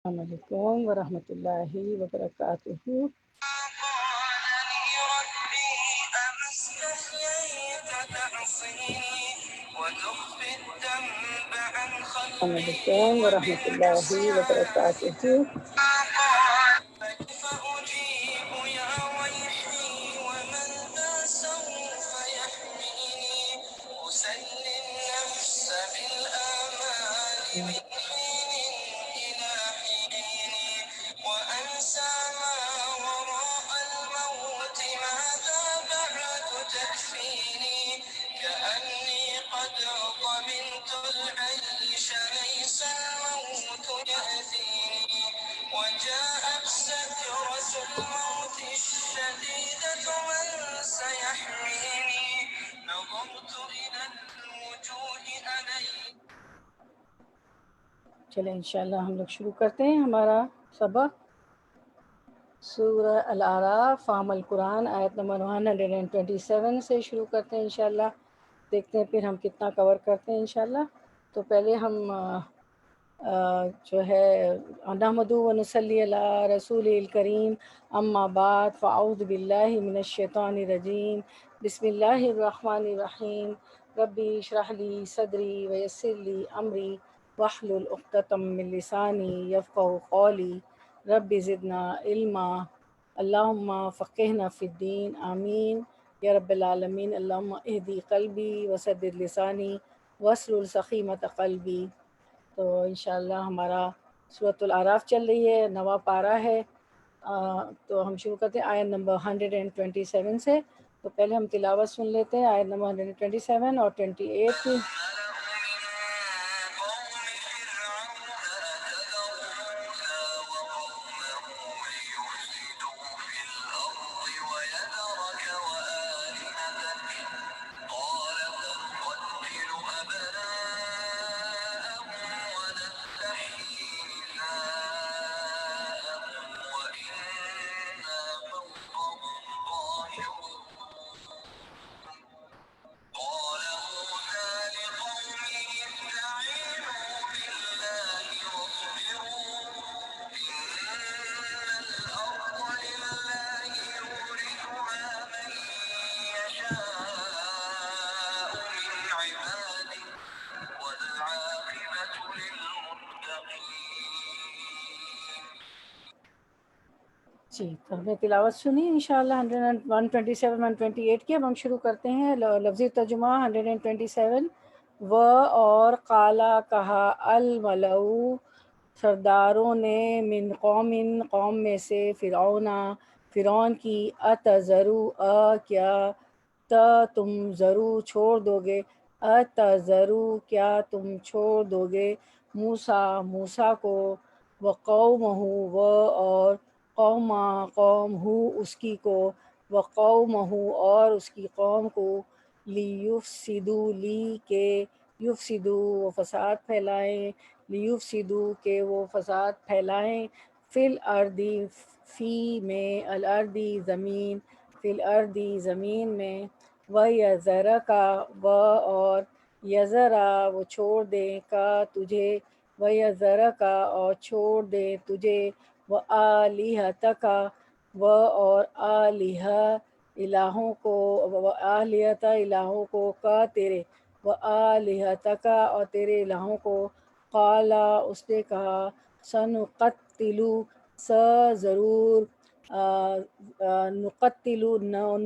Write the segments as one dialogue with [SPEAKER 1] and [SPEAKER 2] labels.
[SPEAKER 1] السلام علیکم ورحمۃ اللہ وبرکاتہ۔ السلام علیکم ورحمۃ اللہ وبرکاتہ۔ چلیں انشاءاللہ ہم لوگ شروع کرتے ہیں ہمارا سبق سورہ الاعراف فہم القرآن آیت نمبر 127 سے شروع کرتے ہیں انشاءاللہ۔ دیکھتے ہیں پھر ہم کتنا کور کرتے ہیں انشاءاللہ۔ تو پہلے ہم جو ہے نحمد و نصلی علی رسول الکریم، اما بعد فاعوذ باللہ من الشیطان الرجیم، بسم اللہ الرحمن الرحیم، ربی اشرح لی صدری ویسر لی امری واحلل عقدۃ من لسانی یفقہوا قولی، رب زدنا علما، اللہم فقہنا فی الدین، آمین یا رب العالمین۔ اللہم اہدی قلبی وسدد لسانی واسلل سخیمۃ قلبی۔ تو انشاءاللہ ہمارا سورۃ الاعراف چل رہی ہے، نواں پارہ ہے۔ تو ہم شروع کرتے ہیں آیت نمبر 127 سے۔ تو پہلے ہم تلاوت سن لیتے ہیں آیت نمبر 127 اور 28 کی۔ جی تو ہم نے تلاوت سنی انشاءاللہ 127 128 کی۔ اب ہم شروع کرتے ہیں لفظی ترجمہ 127۔ و اور قالا کہا الملؤ سرداروں نے، من قوم میں سے، فرعون کی، اتذرو کیا تم ضرور چھوڑ دو گے، اتذرو کیا تم چھوڑ دو گے، موسیٰ کو، وقومہ اور قوم ہو اس کی کو، وقومہ اور اس کی قوم کو، لیفسدو لی کے یفسدو وہ فساد پھیلائیں، لیفسدو کہ وہ فساد پھیلائیں، فی الارضی فی میں، الارضی زمین، فی الارضی زمین میں، ویذرکا اور یذرا وہ چھوڑ دیں کا تجھے، ویذرکا اور چھوڑ دیں تجھے، وآلہتک اور آلہہ الہوں کو، وآلہت الہوں کو کا تیرے، وآلہتک اور تیرے الہوں کو، قالا اس نے کہا، سنقتلو ضرور، نقتلو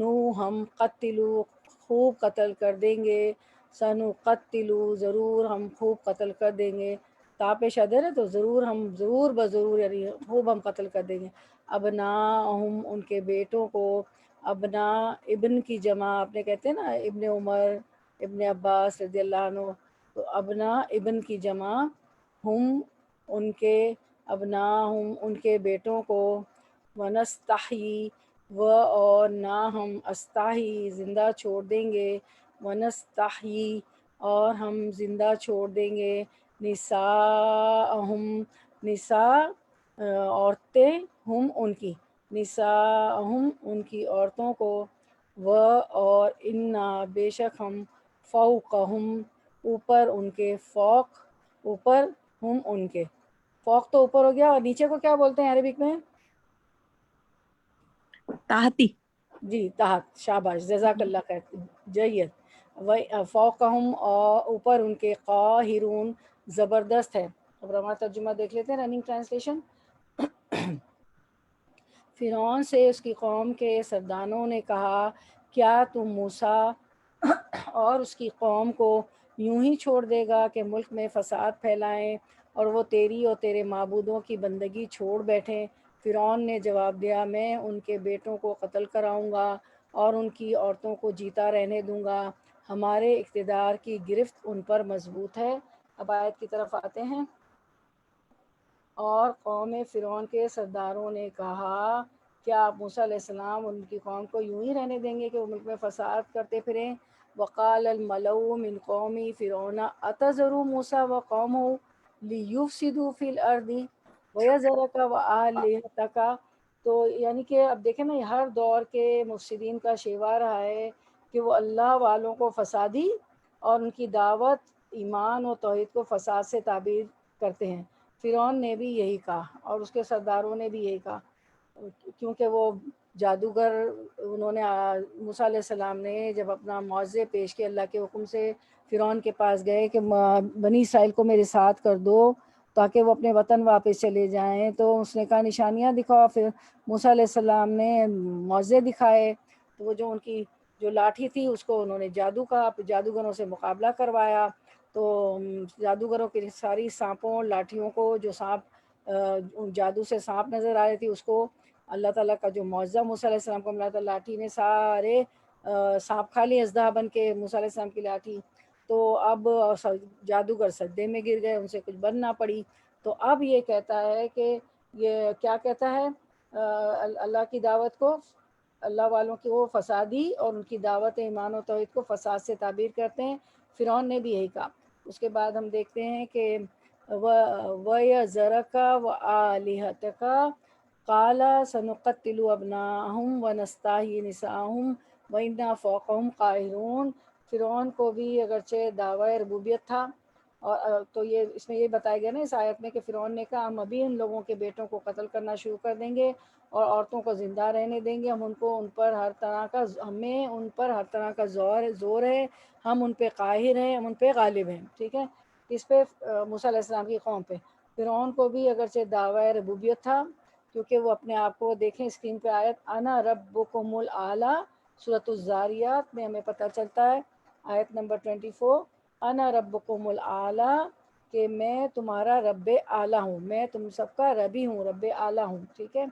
[SPEAKER 1] نو ہم، قتلو خوب قتل کر دیں گے، سنقتلو ضرور ہم خوب قتل کر دیں گے، تاپ شدر ہے تو ضرور بضرور یعنی خوب ہم قتل کر دیں گے، ابناہم ان کے بیٹوں کو، ابنا ابن کی جمع آپ نے کہتے ہیں نا ابن عمر، ابن عباس رضی اللہ عنہ، تو ابنا ابن کی جمع، ہم ان کے، ابناہم ان کے بیٹوں کو، ونستحیی اور نہ ہم، استحیی زندہ چھوڑ دیں گے، ونستحیی اور ہم زندہ چھوڑ دیں گے، نساءہم نساء عورتیں، ہم ان کی، نساءہم ان کی عورتوں کو، اور انا بے شک ہم، فوقہم اوپر ان کے، فوق اوپر، ہم ان کے، فوق تو اوپر ہو گیا، اور نیچے کو کیا بولتے ہیں عربک میں؟
[SPEAKER 2] تحتی.
[SPEAKER 1] جی تحت، شاباش، جزاک اللہ خیر، جید. فوقہم، اور اوپر ان کے، قاہرون زبردست ہے. اب ہمارا ترجمہ دیکھ لیتے ہیں، رننگ ٹرانسلیشن. فرعون سے اس کی قوم کے سرداروں نے کہا، کیا تم موسیٰ اور اس کی قوم کو یوں ہی چھوڑ دے گا کہ ملک میں فساد پھیلائیں اور وہ تیری اور تیرے معبودوں کی بندگی چھوڑ بیٹھیں؟ فرعون نے جواب دیا، میں ان کے بیٹوں کو قتل کراؤں گا اور ان کی عورتوں کو جیتا رہنے دوں گا. ہمارے اقتدار کی گرفت ان پر مضبوط ہے. اب آیت کی طرف آتے ہیں. اور قوم فرعون کے سرداروں نے کہا، کیا آپ موسیٰ علیہ السلام ان کی قوم کو یوں ہی رہنے دیں گے کہ وہ ملک میں فساد کرتے پھریں؟ وقال الملؤ من قوم فرعون اتذر موسیٰ وقومہ لیفسدوا فی الارض ویذرک وآلہتک. تو یعنی کہ اب دیکھیں نا، ہر دور کے مفسدین کا شیوا رہا ہے کہ وہ اللہ والوں کو فسادی اور ان کی دعوت ایمان و توحید کو فساد سے تعبیر کرتے ہیں. فرعون نے بھی یہی کہا اور اس کے سرداروں نے بھی یہی کہا، کیونکہ وہ جادوگر، انہوں نے موسیٰ علیہ السلام نے جب اپنا معجزے پیش کیے اللہ کے حکم سے، فرعون کے پاس گئے کہ بنی اسرائیل کو میرے ساتھ کر دو تاکہ وہ اپنے وطن واپس چلے جائیں. تو اس نے کہا نشانیاں دکھاؤ. پھر موسیٰ علیہ السلام نے معجزے دکھائے. تو وہ جو ان کی جو لاٹھی تھی اس کو انہوں نے جادو کہا، جادوگروں سے مقابلہ کروایا. تو جادوگروں کی ساری سانپوں لاٹھیوں کو، جو سانپ جادو سے سانپ نظر آ رہی تھی، اس کو اللہ تعالیٰ کا جو معجزہ موسیٰ علیہ السلام کو ملا تھا، لاٹھی نے سارے سانپ کھا لیے اژدہا بن کے موسیٰ علیہ السلام کی لاٹھی. تو اب جادوگر سجدے میں گر گئے، ان سے کچھ بن نہ پڑی. تو اب یہ کہتا ہے کہ یہ کیا کہتا ہے، اللہ کی دعوت کو، اللہ والوں کی وہ فسادی اور ان کی دعوت ایمان و توحید کو فساد سے تعبیر کرتے ہیں. فرعون نے بھی یہی کہا. اس کے بعد ہم دیکھتے ہیں کہ وَيَذَرَكَ وَآلِهَتَكَ قَالَ سَنُقَتِّلُ أَبْنَاءَهُمْ وَنَسْتَحْيِي نِسَاءَهُمْ وَإِنَّا فَوْقَهُمْ قَاهِرُونَ. فرعون کو بھی اگرچہ دعوی ربوبیت تھا، اور تو یہ اس میں یہ بتایا گیا نا اس آیت میں کہ فرعون نے کہا، ہم ابھی ان لوگوں کے بیٹوں کو قتل کرنا شروع کر دیں گے اور عورتوں کو زندہ رہنے دیں گے. ہمیں ان پر ہر طرح کا زور ہے، ہم ان پہ قاہر ہیں، ہم ان پہ غالب ہیں. ٹھیک ہے، اس پہ موسیٰ علیہ السلام کی قوم پہ. فرعون کو بھی اگرچہ دعوی ربوبیت تھا، کیونکہ وہ اپنے آپ کو، دیکھیں اسکرین پہ آیت، انا ربکم الاعلی، سورۃ الذاریات میں ہمیں پتہ چلتا ہے آیت نمبر 24، انا ربکم الاعلی، کہ میں تمہارا رب اعلیٰ ہوں، میں تم سب کا رب ہی ہوں، رب اعلیٰ ہوں. ٹھیک ہے،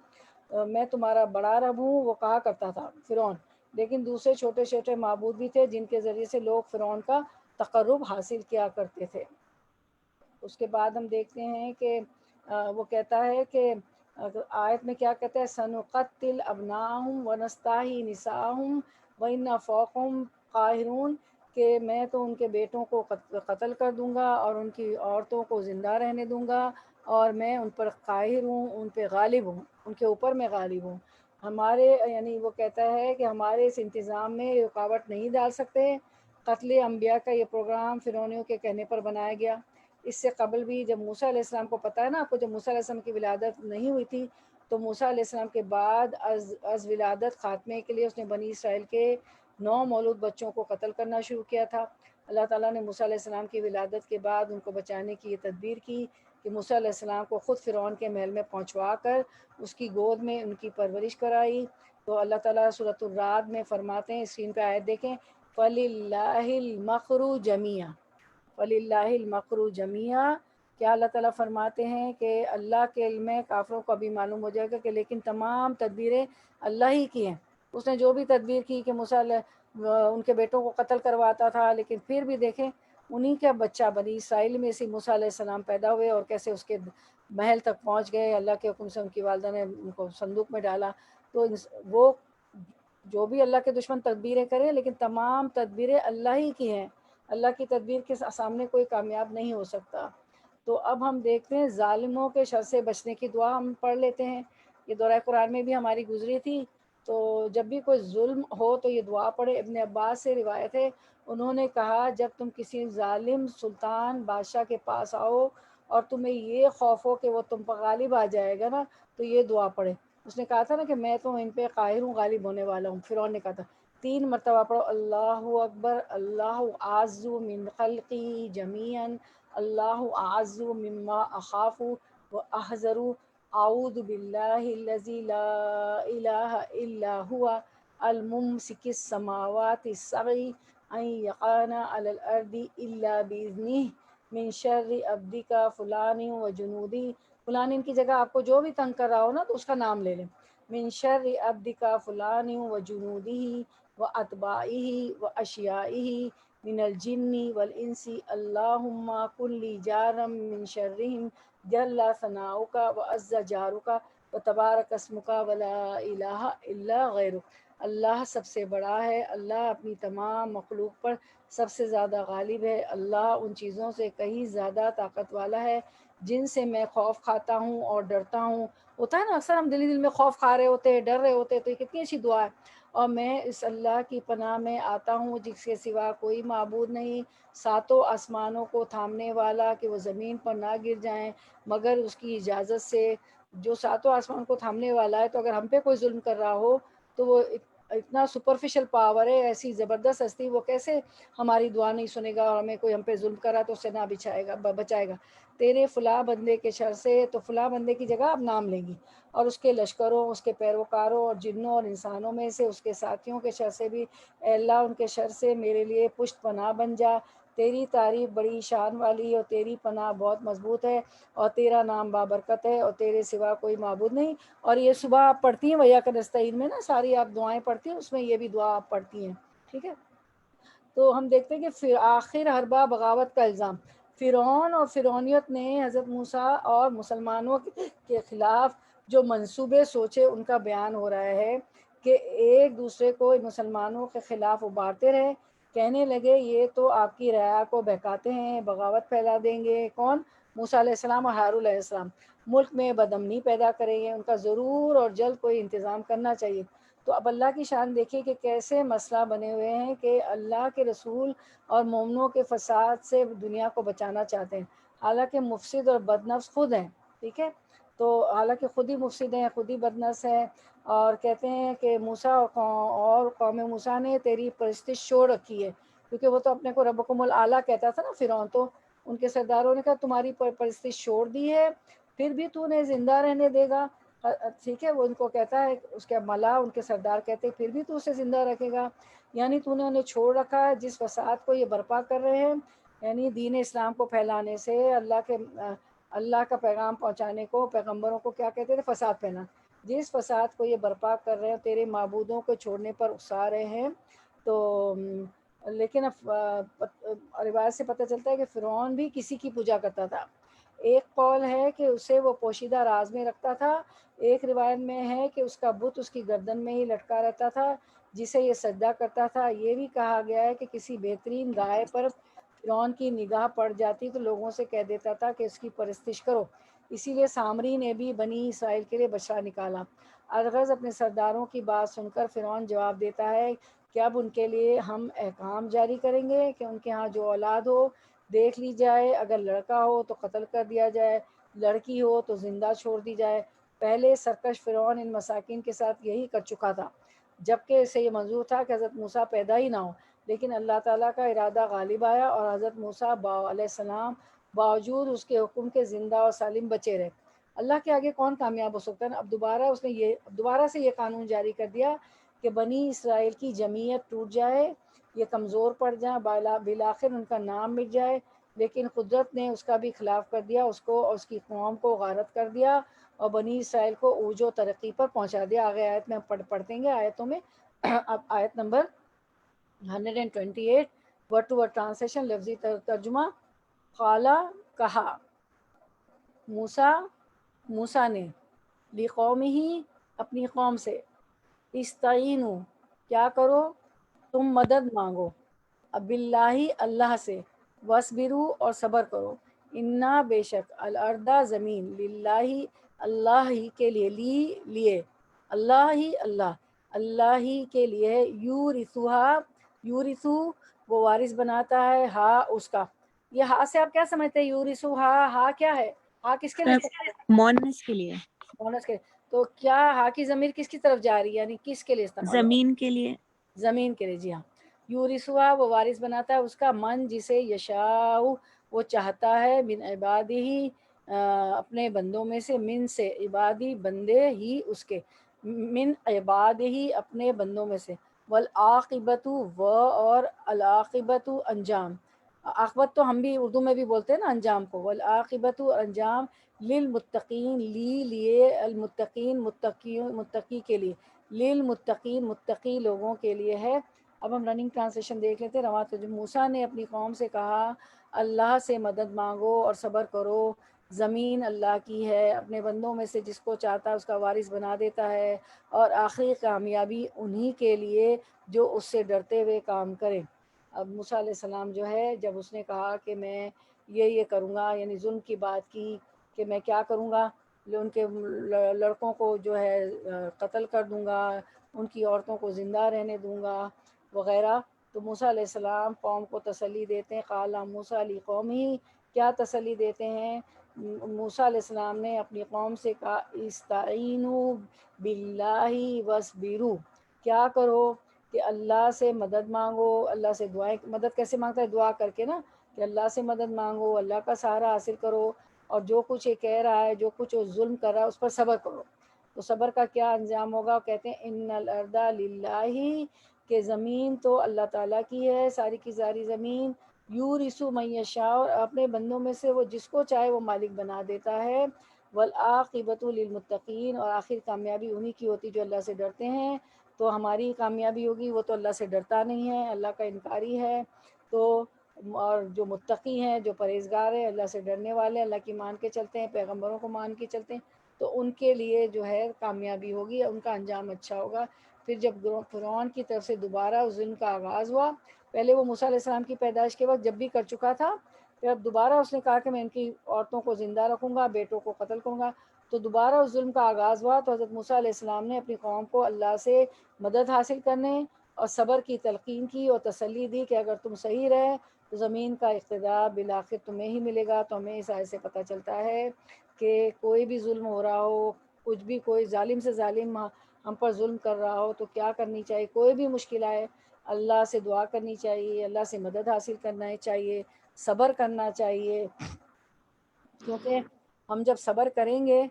[SPEAKER 1] میں تمہارا بڑا رب ہوں، وہ کہا کرتا تھا فرعون. لیکن دوسرے چھوٹے چھوٹے معبود بھی تھے جن کے ذریعے سے لوگ فرعون کا تقرب حاصل کیا کرتے تھے. اس کے بعد ہم دیکھتے ہیں کہ وہ کہتا ہے کہ آیت میں کیا کہتا ہے، سنقتل ابناءہم ونستحیی نساءہم وإنا فوقہم قاہرون، کہ میں تو ان کے بیٹوں کو قتل کر دوں گا اور ان کی عورتوں کو زندہ رہنے دوں گا، اور میں ان پر قاہر ہوں، ان پہ غالب ہوں، ان کے اوپر میں غالب ہوں. ہمارے، یعنی وہ کہتا ہے کہ ہمارے اس انتظام میں رکاوٹ نہیں ڈال سکتے. قتل انبیاء کا یہ پروگرام فرعونیوں کے کہنے پر بنایا گیا. اس سے قبل بھی جب موسیٰ علیہ السلام کو پتہ ہے نا آپ کو، جب موسیٰ علیہ السلام کی ولادت نہیں ہوئی تھی، تو موسیٰ علیہ السلام کے بعد از ولادت خاتمے کے لیے اس نے بنی اسرائیل کے 9 مولود بچوں کو قتل کرنا شروع کیا تھا. اللہ تعالیٰ نے موسیٰ علیہ السلام کی ولادت کے بعد ان کو بچانے کی یہ تدبیر کی کہ موسیٰ علیہ السلام کو خود فرعون کے محل میں پہنچوا کر اس کی گود میں ان کی پرورش کرائی. تو اللہ تعالیٰ سورۃ الرعد میں فرماتے ہیں، اسکرین پہ آیت دیکھیں، فَلِلَّهِ الْمَكْرُ جَمِيعًا، وَلِلَّهِ الْمَكْرُ جَمِيعًا. کیا اللہ تعالیٰ فرماتے ہیں کہ اللہ کے علم ہے، کافروں کو ابھی معلوم ہو جائے گا کہ لیکن تمام تدبیریں اللہ ہی کی ہیں. اس نے جو بھی تدبیر کی کہ موسیٰ ان کے بیٹوں کو قتل کرواتا تھا، لیکن پھر بھی دیکھیں انہی کا بچہ بنی اسرائیل میں سے موسیٰ علیہ السلام پیدا ہوئے اور کیسے اس کے محل تک پہنچ گئے. اللہ کے حکم سے ان کی والدہ نے ان کو صندوق میں ڈالا. تو وہ جو بھی اللہ کے دشمن تدبیریں کریں، لیکن تمام تدبیریں اللہ ہی کی ہیں. اللہ کی تدبیر کے سامنے کوئی کامیاب نہیں ہو سکتا. تو اب ہم دیکھتے ہیں ظالموں کے شر سے بچنے کی دعا ہم پڑھ لیتے ہیں. یہ دورہ قرآن میں بھی ہماری گزری تھی. تو جب بھی کوئی ظلم ہو تو یہ دعا پڑھے. ابن عباس سے روایت ہے، انہوں نے کہا جب تم کسی ظالم سلطان بادشاہ کے پاس آؤ اور تمہیں یہ خوف ہو کہ وہ تم پر غالب آ جائے گا نا، تو یہ دعا پڑھے۔ اس نے کہا تھا نا کہ میں تو ان پہ قاہر ہوں، غالب ہونے والا ہوں، فرعون نے کہا تھا۔ 3 مرتبہ پڑھو، اللہ اکبر، اللہ اعز من خلقی جمیعاً، اللہ اعز مما اخاف و احذر، اعوذ باللہ الذی لا الہ الا هو الممسک السماوات السبع ان یقعن علی الارض الا باذنہ من شر عبدک فلان و جنودی۔ فلان کی جگہ آپ کو جو بھی تنگ کر رہا ہو نا تو اس کا نام لے لیں، من شر عبدک فلان و جنودی و اتباعہ و اشیائہ من الجن والانس، اللہم کن لی جارا من شرہم جل ثناؤک و عز جارک و تبارک اسمک ولا الہ الا غیرک۔ اللہ سب سے بڑا ہے، اللہ اپنی تمام مخلوق پر سب سے زیادہ غالب ہے، اللہ ان چیزوں سے کہیں زیادہ طاقت والا ہے جن سے میں خوف کھاتا ہوں اور ڈرتا ہوں۔ ہوتا ہے نا اکثر ہم دل میں خوف کھا رہے ہوتے ہیں، ڈر رہے ہوتے ہیں، تو یہ کتنی اچھی دعا ہے۔ اور میں اس اللہ کی پناہ میں آتا ہوں جس کے سوا کوئی معبود نہیں، ساتوں آسمانوں کو تھامنے والا کہ وہ زمین پر نہ گر جائیں مگر اس کی اجازت سے۔ جو ساتوں آسمان کو تھامنے والا ہے، تو اگر ہم پہ کوئی ظلم کر رہا ہو تو وہ اتنا سپرفیشل پاور ہے، ایسی زبردست ہستی، وہ کیسے ہماری دعا نہیں سنے گا، اور ہمیں کوئی ہم پہ ظلم کرا تو اس سے نہ بچائے گا۔ تیرے فلاں بندے کے شر سے، تو فلاں بندے کی جگہ آپ نام لیں گی، اور اس کے لشکروں، اس کے پیروکاروں اور جنوں اور انسانوں میں سے اس کے ساتھیوں کے شر سے بھی، اے اللہ ان کے شر سے میرے لیے پشت پناہ بن جا۔ تیری تعریف بڑی شان والی، اور تیری پناہ بہت مضبوط ہے، اور تیرا نام بابرکت ہے، اور تیرے سوا کوئی معبود نہیں۔ اور یہ صبح آپ پڑھتی ہیں ویا نستعین میں نا، ساری آپ دعائیں پڑھتی ہیں، اس میں یہ بھی دعا آپ پڑھتی ہیں، ٹھیک ہے۔ تو ہم دیکھتے ہیں کہ پھر آخر حربہ بغاوت کا الزام، فرعون اور فرعونیت نے حضرت موسیٰ اور مسلمانوں کے خلاف جو منصوبے سوچے ان کا بیان ہو رہا ہے کہ ایک دوسرے کو مسلمانوں کے خلاف ابھارتے رہے، کہنے لگے یہ تو آپ کی رعایا کو بہکاتے ہیں، بغاوت پھیلا دیں گے۔ کون؟ موسیٰ علیہ السلام اور ہارون علیہ السلام۔ ملک میں بدامنی پیدا کریں گے، ان کا ضرور اور جلد کوئی انتظام کرنا چاہیے۔ تو اب اللہ کی شان دیکھیے کہ کیسے مسئلہ بنے ہوئے ہیں کہ اللہ کے رسول اور مومنوں کے فساد سے دنیا کو بچانا چاہتے ہیں، حالانکہ مفسد اور بدنفس خود ہیں، ٹھیک ہے۔ تو حالانکہ خود ہی مفسد ہیں، خود ہی بدنفس ہیں، اور کہتے ہیں کہ موسیٰ اور قوم موسیٰ نے تیری پرستش چھوڑ رکھی ہے، کیونکہ وہ تو اپنے کو ربکم الاعلیٰ کہتا تھا نا فرعون، تو ان کے سرداروں نے کہا تمہاری پرستش چھوڑ دی ہے، پھر بھی تو انہیں زندہ رہنے دے گا، ٹھیک ہے۔ وہ ان کو کہتا ہے، اس کے ملا ان کے سردار کہتے ہیں پھر بھی تو اسے زندہ رکھے گا، یعنی تو نے انہیں چھوڑ رکھا ہے۔ جس فساد کو یہ برپا کر رہے ہیں، یعنی دین اسلام کو پھیلانے سے، اللہ کا پیغام پہنچانے کو، پیغمبروں کو کیا کہتے تھے؟ فساد پھیلانا۔ جس فساد کو یہ برپا کر رہے ہیں، تیرے معبودوں کو چھوڑنے پر اکسا رہے ہیں، تو لیکن روایت سے پتہ چلتا ہے کہ فرعون بھی کسی کی پوجا کرتا تھا۔ ایک قول ہے کہ اسے وہ پوشیدہ راز میں رکھتا تھا، ایک روایت میں ہے کہ اس کا بت اس کی گردن میں ہی لٹکا رہتا تھا جسے یہ سجدہ کرتا تھا۔ یہ بھی کہا گیا ہے کہ کسی بہترین گائے پر فرعون کی نگاہ پڑ جاتی تو لوگوں سے کہہ دیتا تھا کہ اس کی پرستش کرو، اسی لیے سامری نے بھی بنی اسرائیل کے لیے بچڑا نکالا۔ الغرض اپنے سرداروں کی بات سن کر فرعون جواب دیتا ہے کہ اب ان کے لیے ہم احکام جاری کریں گے کہ ان کے ہاں جو اولاد ہو دیکھ لی جائے، اگر لڑکا ہو تو قتل کر دیا جائے، لڑکی ہو تو زندہ چھوڑ دی جائے۔ پہلے سرکش فرعون ان مساکین کے ساتھ یہی کر چکا تھا، جبکہ اسے یہ منظور تھا کہ حضرت موسیٰ پیدا ہی نہ ہو، لیکن اللہ تعالیٰ کا ارادہ غالب آیا اور حضرت موسیٰ علیہ السلام باوجود اس کے حکم کے زندہ اور سالم بچے رہے۔ اللہ کے آگے کون کامیاب ہو سکتا ہے؟ اب دوبارہ سے یہ قانون جاری کر دیا کہ بنی اسرائیل کی جمعیت ٹوٹ جائے، یہ کمزور پڑ جائیں، بالآخر ان کا نام مٹ جائے، لیکن قدرت نے اس کا بھی خلاف کر دیا، اس کو اور اس کی قوم کو غارت کر دیا، اور بنی اسرائیل کو عروج و ترقی پر پہنچا دیا۔ آگے آیت میں پڑھتے ہیں آیتوں میں۔ اب آیت نمبر 128، ورڈ ٹو ورڈ ٹرانسلیشن، لفظی ترجمہ۔ قالا، کہا، موسیٰ نے، لقومہ، اپنی قوم سے، استعینوا، کیا کرو؟ تم مدد مانگو، اب باللہ، اللہ سے، واسبروا، اور صبر کرو، انا، بے شک، الارض، زمین، للہ، اللہ ہی کے لیے، اللہ ہی کے لیے، یورثوہا، یورثو، وہ وارث بناتا ہے، ہا، اس کا، یہ ہا سے آپ کیا سمجھتے ہیں؟ یورثو ہا کیا ہے؟ ہا کس کے لیے؟
[SPEAKER 2] مونس کے لیے،
[SPEAKER 1] مونس کے. تو کیا ہا کی ضمیر کس کی طرف جا رہی ہے، یعنی کس کے لیے استعمال ہو؟
[SPEAKER 2] زمین کے لیے.
[SPEAKER 1] زمین کے لیے. جی ہاں. یورثوا وہ وارث بناتا ہے اس کا، من جسے یشاء وہ چاہتا ہے، من عبادی اپنے بندوں میں سے، من سے عبادی بندے ہی اس کے، من عبادی اپنے بندوں میں سے. والعاقبت و اور العاقبت انجام، عاقبت تو ہم بھی اردو میں بھی بولتے ہیں نا انجام کو. والعاقبت انجام للمتقین لیے، المتقین متقی کے لیے، للمتقین متقی لوگوں کے لیے ہے. اب ہم رننگ ٹرانسلیشن دیکھ لیتے ہیں. روات موسیٰ نے اپنی قوم سے کہا اللہ سے مدد مانگو اور صبر کرو، زمین اللہ کی ہے، اپنے بندوں میں سے جس کو چاہتا ہے اس کا وارث بنا دیتا ہے، اور آخری کامیابی انہی کے لیے جو اس سے ڈرتے ہوئے کام کریں. اب موسیٰ علیہ السلام جو ہے جب اس نے کہا کہ میں یہ کروں گا، یعنی ظلم کی بات کی کہ میں کیا کروں گا، ان کے لڑکوں کو جو ہے قتل کر دوں گا، ان کی عورتوں کو زندہ رہنے دوں گا وغیرہ. تو موسیٰ علیہ السلام قوم کو تسلی دیتے ہیں. قال موسیٰ علی قوم ہی، کیا تسلی دیتے ہیں؟ موسیٰ علیہ السلام نے اپنی قوم سے کہا استعینوا باللہ واصبروا، کیا کرو کہ اللہ سے مدد مانگو، اللہ سے دعائیں. مدد کیسے مانگتا ہے؟ دعا کر کے نا، کہ اللہ سے مدد مانگو، اللہ کا سہارا حاصل کرو، اور جو کچھ یہ کہہ رہا ہے، جو کچھ وہ ظلم کر رہا ہے اس پر صبر کرو. تو صبر کا کیا انجام ہوگا؟ کہتے ہیں ان الارض للہ، کہ زمین تو اللہ تعالیٰ کی ہے، ساری کی ساری زمین. یورث من یشاء، اور اپنے بندوں میں سے وہ جس کو چاہے وہ مالک بنا دیتا ہے. والعاقبۃ للمتقین، اور آخر کامیابی انہی کی ہوتی جو اللہ سے ڈرتے ہیں. تو ہماری کامیابی ہوگی، وہ تو اللہ سے ڈرتا نہیں ہے، اللہ کا انکاری ہے. تو اور جو متقی ہیں، جو پرہیزگار ہیں، اللہ سے ڈرنے والے، اللہ کی مان کے چلتے ہیں، پیغمبروں کو مان کے چلتے ہیں، تو ان کے لیے جو ہے کامیابی ہوگی، ان کا انجام اچھا ہوگا. پھر جب فرعون کی طرف سے دوبارہ اس ظلم کا آغاز ہوا، پہلے وہ موسیٰ علیہ السلام کی پیدائش کے وقت جب بھی کر چکا تھا، پھر اب دوبارہ اس نے کہا کہ میں ان کی عورتوں کو زندہ رکھوں گا، بیٹوں کو قتل کروں گا. تو دوبارہ اس ظلم کا آغاز ہوا، تو حضرت موسیٰ علیہ السلام نے اپنی قوم کو اللہ سے مدد حاصل کرنے اور صبر کی تلقین کی اور تسلی دی کہ اگر تم صحیح رہے تو زمین کا اقتدار بالآخر تمہیں ہی ملے گا. تو ہمیں اس آیت سے پتہ چلتا ہے کہ کوئی بھی ظلم ہو رہا ہو، کچھ بھی کوئی ظالم سے ظالم ہم پر ظلم کر رہا ہو، تو کیا کرنی چاہیے؟ کوئی بھی مشکل آئے اللہ سے دعا کرنی چاہیے، اللہ سے مدد حاصل کرنا چاہیے، صبر کرنا چاہیے. کیونکہ ہم جب صبر کریں گے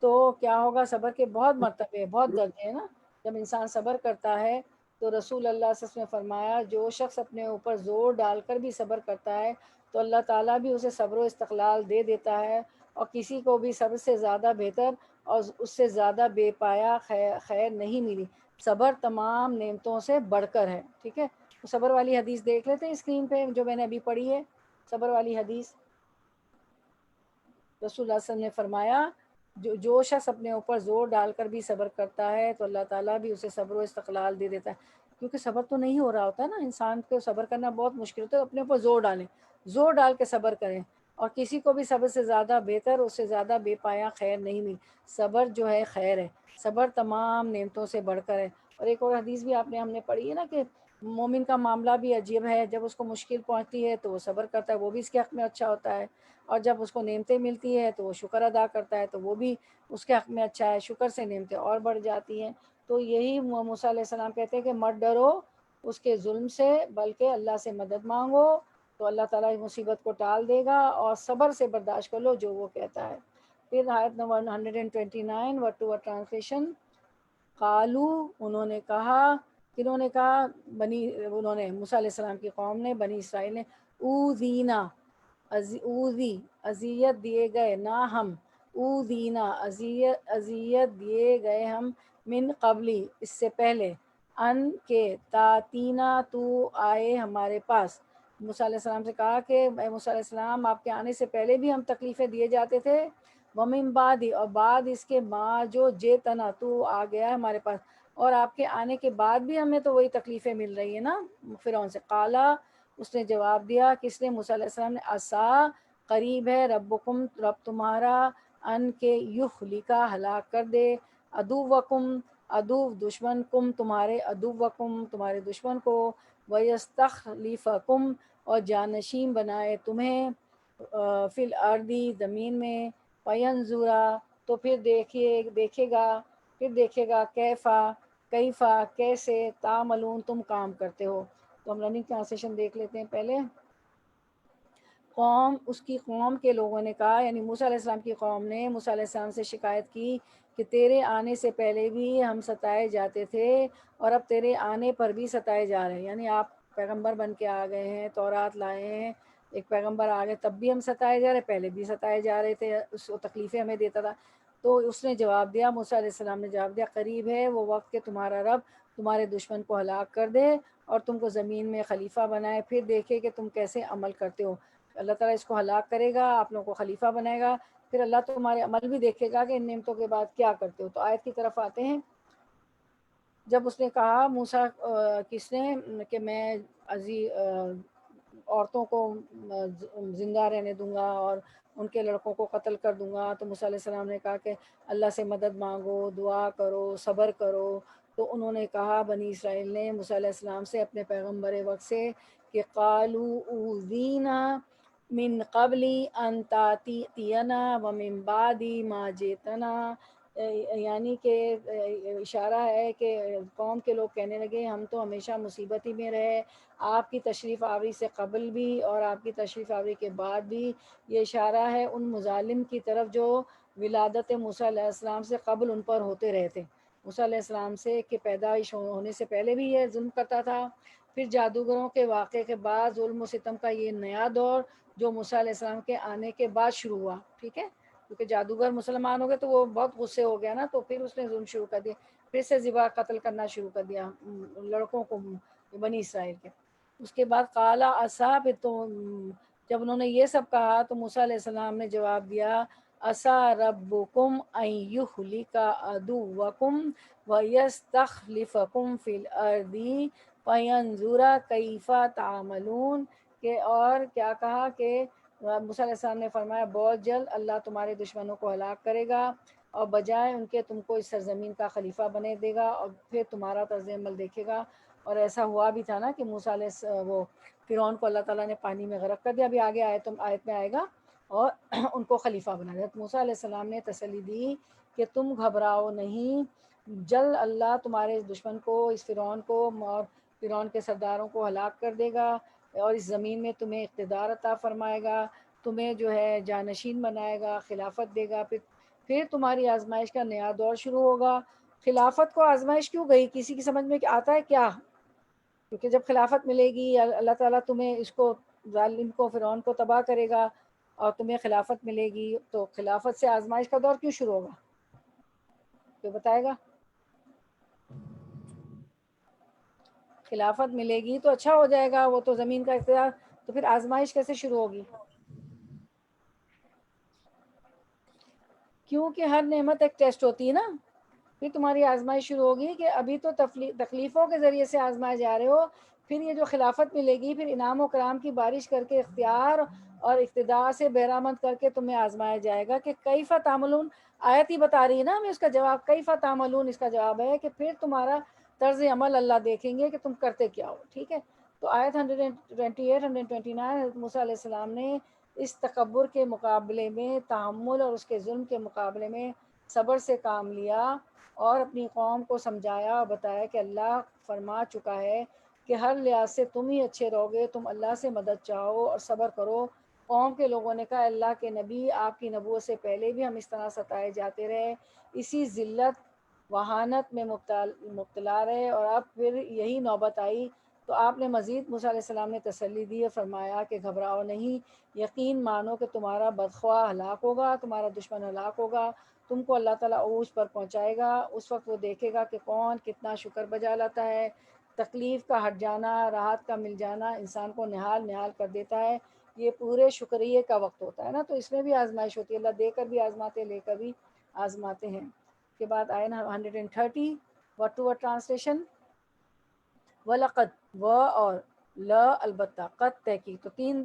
[SPEAKER 1] تو کیا ہوگا؟ صبر کے بہت مرتبے، بہت درجے ہیں نا. جب انسان صبر کرتا ہے تو رسول اللہ صلی اللہ علیہ وسلم نے فرمایا جو شخص اپنے اوپر زور ڈال کر بھی صبر کرتا ہے تو اللہ تعالیٰ بھی اسے صبر و استقلال دے دیتا ہے، اور کسی کو بھی صبر سے زیادہ بہتر اور اس سے زیادہ بے پایا خیر نہیں ملی. صبر تمام نعمتوں سے بڑھ کر ہے. ٹھیک ہے، تو صبر والی حدیث دیکھ لیتے ہیں اسکرین پہ جو میں نے ابھی پڑھی ہے. صبر والی حدیث، رسول اللہ صلی اللہ علیہ وسلم نے فرمایا جو شخص اپنے اوپر زور ڈال کر بھی صبر کرتا ہے تو اللہ تعالیٰ بھی اسے صبر و استقلال دے دیتا ہے. کیونکہ صبر تو نہیں ہو رہا ہوتا ہے نا، انسان کو صبر کرنا بہت مشکل ہوتا ہے. اپنے اوپر زور ڈالیں، زور ڈال کے صبر کریں، اور کسی کو بھی صبر سے زیادہ بہتر، اس سے زیادہ بے پایا خیر نہیں ملی. صبر جو ہے خیر ہے، صبر تمام نعمتوں سے بڑھ کر ہے. اور ایک اور حدیث بھی ہم نے پڑھی ہے نا کہ مومن کا معاملہ بھی عجیب ہے، جب اس کو مشکل پہنچتی ہے تو وہ صبر کرتا ہے، وہ بھی اس کے حق میں اچھا ہوتا ہے. اور جب اس کو نعمتیں ملتی ہے تو وہ شکر ادا کرتا ہے تو وہ بھی اس کے حق میں اچھا ہے، شکر سے نعمتیں اور بڑھ جاتی ہیں. تو یہی موسیٰ علیہ السلام کہتے ہیں کہ مت ڈرو اس کے ظلم سے، بلکہ اللہ سے مدد مانگو تو اللہ تعالیٰ اس مصیبت کو ٹال دے گا، اور صبر سے برداشت کر لو جو وہ کہتا ہے. پھر آیت نمبر 129 ورڈ ٹو ورڈ ٹرانسلیشن. قالو انہوں نے کہا، کنہوں نے کہا؟ انہوں نے موسیٰ علیہ السلام کی قوم نے، بنی اسرائیل نے. اوذینا، اوذی اذیت دیے گئے، نہ ہم، اوذینا اذیت دیے گئے ہم، من قبلی اس سے پہلے، ان کے تاتینا تو آئے ہمارے پاس. موسیٰ علیہ السلام سے کہا کہ اے موسیٰ علیہ السلام آپ کے آنے سے پہلے بھی ہم تکلیفیں دیے جاتے تھے. ومن بعد، اور بعد اس کے ما جو جیتنا تو آ گیا ہے ہمارے پاس، اور آپ کے آنے کے بعد بھی ہمیں تو وہی تکلیفیں مل رہی ہیں نا فرعون سے. قالا، اس نے جواب دیا، کس نے؟ موسیٰ علیہ السلام نے. عسیٰ، قریب ہے، ربکم رب تمہارا، ان کے یخلقا ہلاک کر دے، عدوکم عدو دشمن، کم تمہارے، عدوکم تمہارے دشمن کو، ویستخلفکم اور جانشین بنائے تمہیں فی الارضی زمین میں، فینظرا تو پھر دیکھے گا کیفا کیسے تعملون تم کام کرتے ہو۔ تو ہم رننگ ٹرانسلیشن دیکھ لیتے ہیں پہلے۔ اس کی قوم کے لوگوں نے کہا، یعنی موسیٰ علیہ السلام کی قوم نے موسیٰ علیہ السلام سے شکایت کی کہ تیرے آنے سے پہلے بھی ہم ستائے جاتے تھے اور اب تیرے آنے پر بھی ستائے جا رہے ہیں، یعنی آپ پیغمبر بن کے آ گئے ہیں، تورات لائے ہیں، ایک پیغمبر آ گئے، تب بھی ہم ستائے جا رہے، پہلے بھی ستائے جا رہے تھے، اس کو تکلیفیں ہمیں دیتا تھا۔ تو اس نے جواب دیا، موسیٰ علیہ السلام نے جواب دیا، قریب ہے وہ وقت کہ تمہارا رب تمہارے دشمن کو ہلاک کر دے اور تم کو زمین میں خلیفہ بنائے، پھر دیکھے کہ تم کیسے عمل کرتے ہو۔ اللہ تعالیٰ اس کو ہلاک کرے گا، آپ لوگوں کو خلیفہ بنائے گا، پھر اللہ تمہارے عمل بھی دیکھے گا کہ ان نعمتوں کے بعد کیا کرتے ہو۔ تو آیت کی طرف آتے ہیں۔ جب اس نے کہا موسیٰ کس نے کہ میں عورتوں کو زندہ رہنے دوں گا اور ان کے لڑکوں کو قتل کر دوں گا، تو موسیٰ علیہ السلام نے کہا کہ اللہ سے مدد مانگو، دعا کرو، صبر کرو۔ تو انہوں نے کہا، بنی اسرائیل نے موسیٰ علیہ السلام سے اپنے پیغمبر وقت سے کہ قالوا اوذینا من قبل ان تاتینا ومن بعد ما جئتنا، یعنی کہ اشارہ ہے کہ قوم کے لوگ کہنے لگے ہم تو ہمیشہ مصیبت ہی میں رہے، آپ کی تشریف آوری سے قبل بھی اور آپ کی تشریف آوری کے بعد بھی۔ یہ اشارہ ہے ان مظالم کی طرف جو ولادت موسیٰ علیہ السلام سے قبل ان پر ہوتے رہے تھے۔ موسیٰ علیہ السلام سے کہ پیدائش ہونے سے پہلے بھی یہ ظلم کرتا تھا، پھر جادوگروں کے واقعے کے بعد ظلم و ستم کا یہ نیا دور جو موسیٰ علیہ السلام کے آنے کے بعد شروع ہوا، ٹھیک ہے، کیونکہ جادوگر مسلمان ہو گئے تو وہ بہت غصے ہو گیا نا، تو پھر اس نے ظلم شروع کر دیا، پھر سے ذبح قتل کرنا شروع کر دیا لڑکوں کو، بنی اسرائیل کے۔ اس کے بعد قالا اصحاب، تو جب انہوں نے یہ سب کہا تو موسیٰ علیہ السلام نے جواب دیا، عسیٰ ربکم ان یہلک عدوکم ویستخلفکم فی الارض فینظر کیف تعملون، کہ اور کیا کہا کہ موسیٰ علیہ السلام نے فرمایا بہت جلد اللہ تمہارے دشمنوں کو ہلاک کرے گا اور بجائے ان کے تم کو اس سرزمین کا خلیفہ بنے دے گا اور پھر تمہارا طرز عمل دیکھے گا۔ اور ایسا ہوا بھی تھا نا کہ موسیٰ علیہ وہ فرعون کو اللہ تعالیٰ نے پانی میں غرق کر دیا، ابھی آگے آیت میں آئے گا، اور ان کو خلیفہ بنا دیا۔ موسیٰ علیہ السلام نے تسلی دی کہ تم گھبراؤ نہیں، جلد اللہ تمہارے دشمن کو، اس فرعون کو اور فرعون کے سرداروں کو ہلاک کر دے گا اور اس زمین میں تمہیں اقتدار عطا فرمائے گا، تمہیں جو ہے جانشین بنائے گا، خلافت دے گا، پھر تمہاری آزمائش کا نیا دور شروع ہوگا۔ خلافت کو آزمائش کیوں گئی؟ کسی کی سمجھ میں آتا ہے کیا؟ کیونکہ جب خلافت ملے گی اللہ تعالیٰ تمہیں اس کو ظالم کو فرعون کو تباہ کرے گا اور تمہیں خلافت ملے گی، تو خلافت سے آزمائش کا دور کیوں شروع ہوگا؟ تو بتائے گا؟ خلافت ملے گی تو اچھا ہو جائے گا، وہ تو زمین کا اختیار، تو پھر آزمائش کیسے شروع ہوگی؟ کیونکہ ہر نعمت ایک ٹیسٹ ہوتی ہے نا، پھر تمہاری آزمائش شروع ہوگی کہ ابھی تو تکلیفوں کے ذریعے سے آزمائے جا رہے ہو، پھر یہ جو خلافت ملے گی پھر انعام و کرام کی بارش کر کے اختیار اور اقتدار سے بہرامند کر کے تمہیں آزمایا جائے گا کہ کیف تعملون۔ آیت ہی بتا رہی ہے نا ہمیں اس کا جواب، کیف تعملون اس کا جواب ہے کہ پھر تمہارا طرز عمل اللہ دیکھیں گے کہ تم کرتے کیا ہو، ٹھیک ہے۔ تو آیت 128 129 حضرت موسیٰ علیہ السلام نے اس تکبر کے مقابلے میں تحمل اور اس کے ظلم کے مقابلے میں صبر سے کام لیا اور اپنی قوم کو سمجھایا اور بتایا کہ اللہ فرما چکا ہے کہ ہر لحاظ سے تم ہی اچھے رہو گے، تم اللہ سے مدد چاہو اور صبر کرو۔ قوم کے لوگوں نے کہا اللہ کے نبی، آپ کی نبوت سے پہلے بھی ہم اس طرح ستائے جاتے رہے، اسی ذلت وہانت میں مبتلا رہے اور اب پھر یہی نوبت آئی۔ تو آپ نے مزید موسیٰ علیہ السلام نے تسلی دی اور فرمایا کہ گھبراؤ نہیں، یقین مانو کہ تمہارا بدخواہ ہلاک ہوگا، تمہارا دشمن ہلاک ہوگا، تم کو اللہ تعالیٰ عروج پر پہنچائے گا، اس وقت وہ دیکھے گا کہ کون کتنا شکر بجا لاتا ہے۔ تکلیف کا ہٹ جانا، راحت کا مل جانا انسان کو نہال کر دیتا ہے، یہ پورے شکریہ کا وقت ہوتا ہے نا، تو اس میں بھی آزمائش ہوتی ہے، اللہ دے کر بھی آزماتے، لے کر بھی آزماتے ہیں۔ اس کے بعد آئے نا 130 ورڈ ٹو ورڈ ٹرانسلیشن، وَلَقَدْ و اور ل البتہ، قد تحقیق، تو تین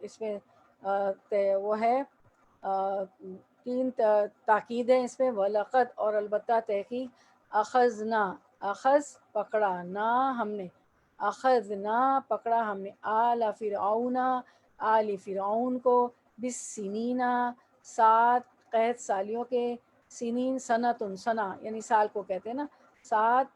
[SPEAKER 1] اس میں وہ ہے تین تاکید ہے اس میں، وَلَقَدْ اور البتہ تحقیق، اخذنا اخذ پکڑا، نا ہم نے، اخذنا پکڑا ہم نے آل فرعون آل فرعون کو بالسنینا 7 قحط سالیوں کے، سنین سنتن سنا یعنی سال کو کہتے ہیں نا، 7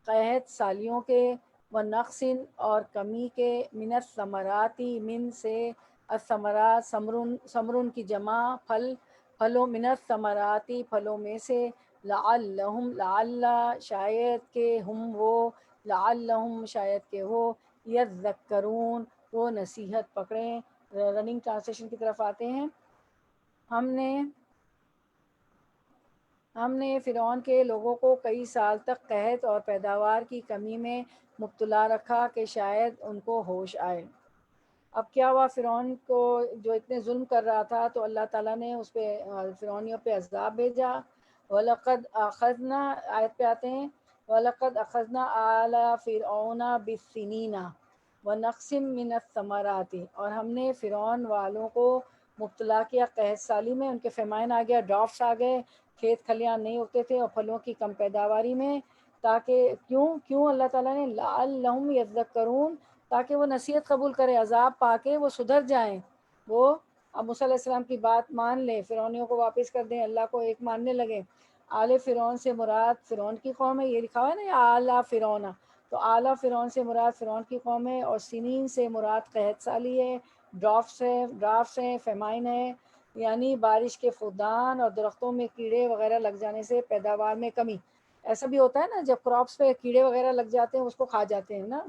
[SPEAKER 1] قحط سالیوں کے، ونقصن اور کمی کے، من الثمراتی من سے، الثمرات ثمرن کی جمع پھل، پھلوں، من الثمراتی پھلوں میں سے، لعلہم لعل شاید کہ ہم وہ، لعلہم شاید کہ وہ، یذکرون وہ نصیحت پکڑیں۔ رننگ ٹرانسلیشن کی طرف آتے ہیں۔ ہم نے فرعون کے لوگوں کو کئی سال تک قحط اور پیداوار کی کمی میں مبتلا رکھا کہ شاید ان کو ہوش آئے۔ اب کیا ہوا، فرعون کو جو اتنے ظلم کر رہا تھا تو اللہ تعالیٰ نے اس پہ فرعونیوں پہ عذاب بھیجا۔ وَلَقَدْ أَخَذْنَا آیت پہ آتے ہیں، وَلَقَدْ أَخَذْنَا آلَ فِرْعَوْنَ بِالسِّنِينَ وَنَقْصٍ مِّنَ الثَّمَرَاتِ، اور ہم نے فرعون والوں کو مبتلا کیا قحط سالی میں، ان کے فیمائن آ گیا، ڈرافٹس آ گئے، کھیت کھلیان نہیں اگتے تھے اور پھلوں کی کم پیداواری میں، تاکہ کیوں اللہ تعالیٰ نے لعلہم یذکرون، تاکہ وہ نصیحت قبول کرے، عذاب پا کے وہ سدھر جائیں، وہ اب موسیٰ علیہ السلام کی بات مان لیں، فرعونیوں کو واپس کر دیں، اللہ کو ایک ماننے لگے۔ آل فرعون سے مراد فرعون کی قوم ہے، یہ لکھا ہوا ہے نا، یا آل فرعون، تو آل فرعون سے مراد فرعون کی قوم ہے، اور سنین سے مراد قحط سالی ہے، ڈرافٹس ہیں، فیمائن ہے، یعنی بارش کے فقدان اور درختوں میں کیڑے وغیرہ لگ جانے سے پیداوار میں کمی۔ ایسا بھی ہوتا ہے نا، جب کراپس پہ کیڑے وغیرہ لگ جاتے ہیں اس کو کھا جاتے ہیں نا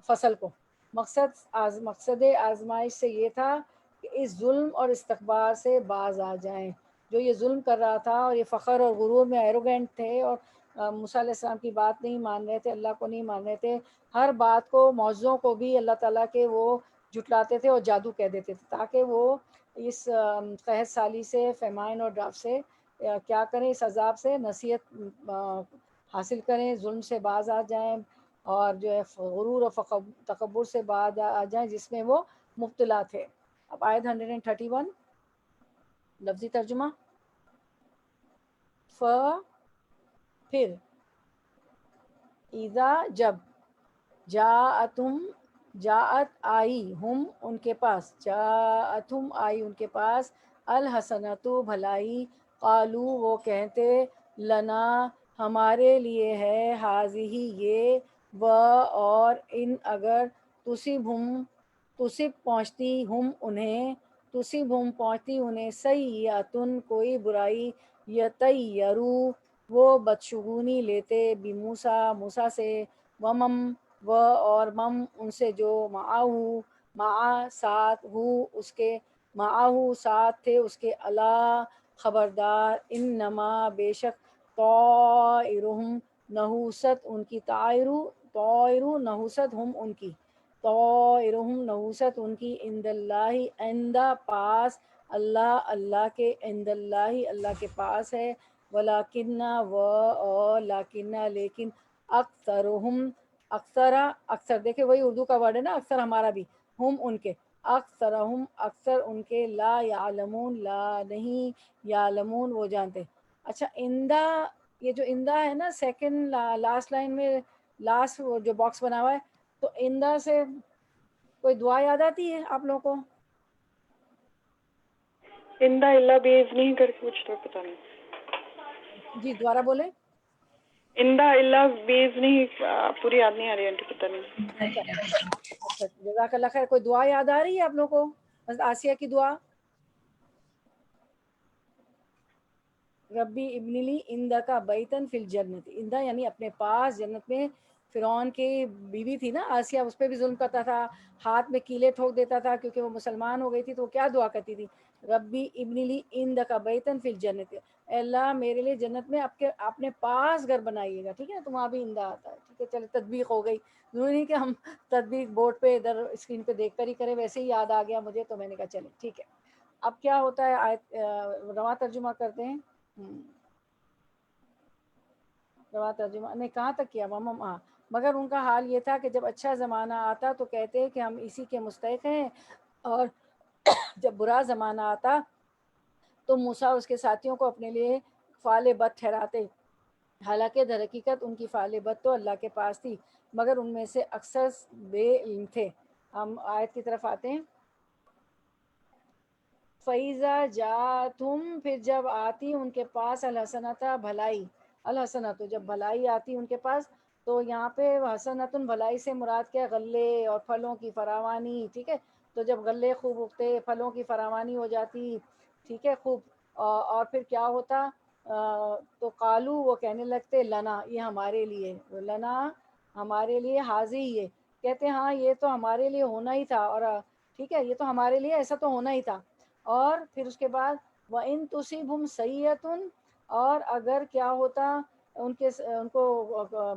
[SPEAKER 1] فصل کو۔ مقصد آزمائش سے یہ تھا کہ اس ظلم اور استکبار سے باز آ جائیں، جو یہ ظلم کر رہا تھا اور یہ فخر اور غرور میں ایروگینٹ تھے، اور موسیٰ علیہ السلام کی بات نہیں مان رہے تھے، اللہ کو نہیں مان رہے تھے، ہر بات کو، معجزوں کو بھی اللہ تعالیٰ کے وہ جھٹلاتے تھے اور جادو کہہ دیتے تھے، تاکہ وہ اس قحط سالی سے، فیمائن اور ڈرافٹ سے کیا کریں، اس عذاب سے نصیحت حاصل کریں، ظلم سے باز آ جائیں، اور جو ہے غرور اور تکبر سے باز آ جائیں جس میں وہ مبتلا تھے۔ اب آیت 131 لفظی ترجمہ، پھر، اذا جب، جاءت آئی، ہم ان کے پاس، جاءتہم آئی ان کے پاس، الحسنۃ بھلائی، قالو وہ کہتے، لنا ہمارے لیے ہے، حاذہ یہ، و اور، ان اگر، تصب پہنچتی ہم انہیں، پہنچتی انہیں، سیئۃ کوئی برائی، یطیروا وہ بدشگونی لیتے، موسیٰ سے، ومم و اور مم ان سے جو، ساتھ ہو اس کے، ساتھ تھے اس کے، الا خبردار، انما بے شک، طائرہم نحوست ان کی، طائرو نحوست ہم ان کی، طائرہم نحوست ان کی، عند اللہ عندہ پاس، اللہ کے، عند اللہ کے پاس ہے، ولیکن اور لیکن، اکثرہم اکثر دیکھیں وہی اردو کا ورڈ ہے نا، اکثر ہمارا بھی، ہم ان کے، اکثرہم اکثر ان کے، لا یعلمون لا نہیں، یعلمون وہ جانتے۔ اچھا، اندہ، یہ جو اندہ ہے نا سیکنڈ لاسٹ لائن میں، لاسٹ جو باکس بنا ہوا ہے، تو اندہ سے کوئی دعا یاد آتی ہے آپ لوگوں کو؟
[SPEAKER 2] اندہ اللہ بیزنی کر کے کچھ تو پتہ نہیں،
[SPEAKER 1] جی دوبارہ بولیں۔
[SPEAKER 2] اندہ اللہ بیزنی، پوری یاد نہیں آ رہی آنٹی، پتہ نہیں۔
[SPEAKER 1] اچھا اچھا، جزاک اللہ خیر، کوئی دعا یاد آ رہی ہے آپ لوگوں کو؟ بس آسیہ کی دعا، ربی ابن لی عندک بیتن فی الجنت، اندہ یعنی اپنے پاس جنت میں۔ فرعون کی بیوی تھی نا آسیہ، اس پہ بھی ظلم کرتا تھا، ہاتھ میں کیلے ٹھوک دیتا تھا کیونکہ وہ مسلمان ہو گئی تھی، تو وہ کیا دعا کرتی تھی، ربی ابن لی عندک بیتن فی الجنت، اے اللہ میرے لیے جنت میں اپنے پاس گھر بنائیے گا، ٹھیک ہے، تو وہاں بھی اندہ آتا ہے، ٹھیک ہے، چلے تطبیق ہو گئی، ضروری نہیں کہ ہم تطبیق بورڈ پہ ادھر اسکرین پہ دیکھ کر ہی کریں، ویسے ہی یاد آ گیا مجھے تو میں نے کہا چلے ٹھیک ہے۔ اب کیا ہوتا ہے، آیت رواں ترجمہ کرتے ہیں، رواں ترجمہ نے کہاں تک کیا، مگر ان کا حال یہ تھا کہ جب اچھا زمانہ آتا تو کہتے کہ ہم اسی کے مستحق ہیں، اور جب برا زمانہ آتا تو موسیٰ اس کے ساتھیوں کو اپنے لیے فعال بد ٹھہراتے، حالانکہ در حقیقت ان کی فعال بد تو اللہ کے پاس تھی، مگر ان میں سے اکثر بے علم تھے۔ ہم آیت کی طرف آتے ہیں۔ فَإِذَا جَاءَتْهُمْ، پھر جب آتی ان کے پاس الحسنۃ بھلائی، الحسنۃ جب بھلائی آتی ان کے پاس، تو یہاں پہ حسنۃ بھلائی سے مراد کیا؟ غلے اور پھلوں کی فراوانی، ٹھیک ہے؟ تو جب غلے خوب اگتے، پھلوں کی فراوانی ہو جاتی، ٹھیک ہے، خوب، اور پھر کیا ہوتا؟ تو قالو، وہ کہنے لگتے، لنا، یہ ہمارے لیے، لنا ہمارے لیے، حاضی، یہ کہتے ہاں یہ تو ہمارے لیے ہونا ہی تھا، اور ٹھیک ہے، یہ تو ہمارے لیے ایسا تو ہونا ہی تھا۔ اور پھر اس کے بعد وَإِن تُصِبْهُمْ سَيِّئَةٌ، اور اگر کیا ہوتا ان کو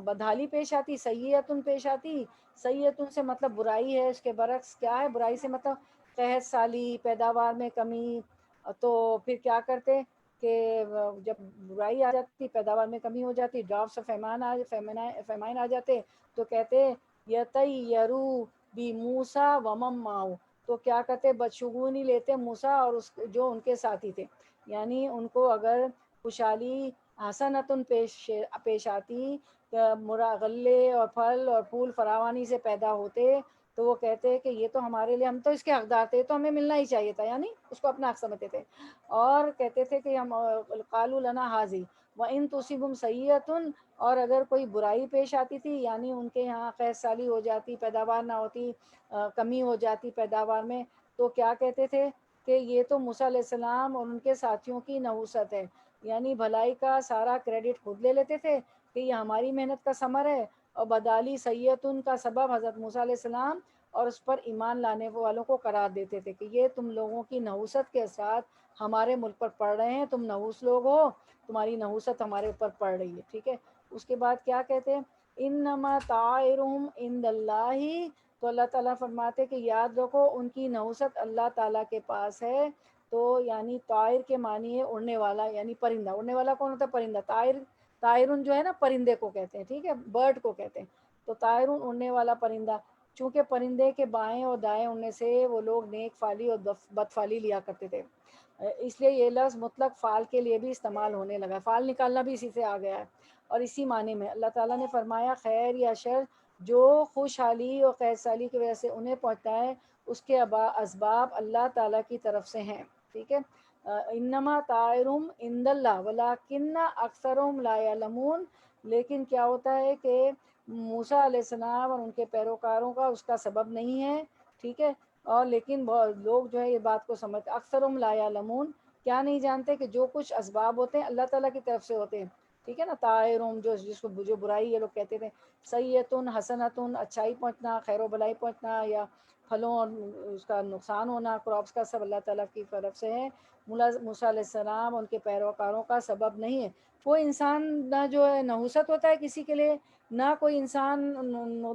[SPEAKER 1] بدحالی پیش آتی، سیئتن پیش آتی، سیئتن سے مطلب برائی ہے، اس کے برعکس کیا ہے؟ برائی سے مطلب قحط سالی، پیداوار میں کمی، تو پھر کیا کرتے کہ جب برائی آ جاتی، پیداوار میں کمی ہو جاتی، ڈرافٹس اور فیمائن آ جاتے، تو کہتے یطیروا بموسیٰ ومن معہ، تو کیا کہتے؟ بدشگونی لیتے موسیٰ اور اس جو ان کے ساتھی تھے، یعنی ان کو اگر خوشحالی حسنتن پیش آتی، غلے اور پھل اور پھول فراوانی سے پیدا ہوتے، تو وہ کہتے کہ یہ تو ہمارے لیے، ہم تو اس کے حقدار تھے، تو ہمیں ملنا ہی چاہیے تھا، یعنی اس کو اپنا حق سمجھتے تھے، اور کہتے تھے کہ ہم قالوا لنا حاضی وَإِن تُصِبْهُمْ سَيِّئَةٌ، اور اگر کوئی برائی پیش آتی تھی، یعنی ان کے یہاں قحط سالی ہو جاتی، پیداوار نہ ہوتی، کمی ہو جاتی پیداوار میں، تو کیا کہتے تھے کہ یہ تو موسیٰ علیہ السلام اور ان کے ساتھیوں کی نحوست ہے، یعنی بھلائی کا سارا کریڈٹ خود لے لیتے تھے کہ یہ ہماری محنت کا ثمر ہے، اور بدالی سیئتن کا سبب حضرت موسیٰ علیہ السلام اور اس پر ایمان لانے والوں کو قرار دیتے تھے کہ یہ تم لوگوں کی نحوست کے ساتھ ہمارے ملک پر پڑ رہے ہیں، تم نحوس لوگ ہو، تمہاری نحوست ہمارے اوپر پڑ رہی ہے، ٹھیک ہے؟ اس کے بعد کیا کہتے ہیں؟ انما طائرہم عند اللہ، تو اللہ تعالیٰ فرماتے کہ یاد رکھو ان کی نحوست اللہ تعالیٰ کے پاس ہے، تو یعنی طائر کے معنی ہے اڑنے والا، یعنی پرندہ، اڑنے والا کون ہوتا ہے؟ پرندہ، طائرن جو ہے نا پرندے کو کہتے ہیں، ٹھیک ہے، برڈ کو کہتے ہیں، تو طائرن اڑنے والا پرندہ، چونکہ پرندے کے بائیں اور دائیں اڑنے سے وہ لوگ نیک فالی اور بد فالی لیا کرتے تھے، اس لیے یہ لفظ مطلق فعال کے لیے بھی استعمال ہونے لگا، فعال نکالنا بھی اسی سے آ گیا ہے، اور اسی معنی میں اللہ تعالیٰ نے فرمایا خیر یا شر جو خوشحالی اور قحط سالی کی وجہ سے انہیں پہنچتا ہے، اس کے اسباب اللہ تعالیٰ کی طرف سے ہیں، ٹھیک ہے؟ انما طائرہم عند اللہ ولکن اکثرہم لا یعلمون، لیکن کیا ہوتا ہے کہ موسیٰ علیہ السلام اور ان کے پیروکاروں کا اس کا سبب نہیں ہے، ٹھیک ہے؟ اور لیکن بہت لوگ جو ہے یہ بات کو سمجھتے، اکثرہم لا یعلمون، کیا نہیں جانتے کہ جو کچھ اسباب ہوتے ہیں اللہ تعالیٰ کی طرف سے ہوتے ہیں، ٹھیک ہے نا؟ طائرہم جس کو جو برائی یہ لوگ کہتے تھے، سیئتن حسنتن اچھائی پہنچنا، خیر و بلائی پہنچنا، یا پھلوں اور اس کا نقصان ہونا، کراپس کا، سب اللہ تعالیٰ کی طرف سے ہے، موسیٰ علیہ السلام اور ان کے پیروکاروں کا سبب نہیں ہے۔ کوئی انسان نہ جو ہے نحوست ہوتا ہے کسی کے لیے، نہ کوئی انسان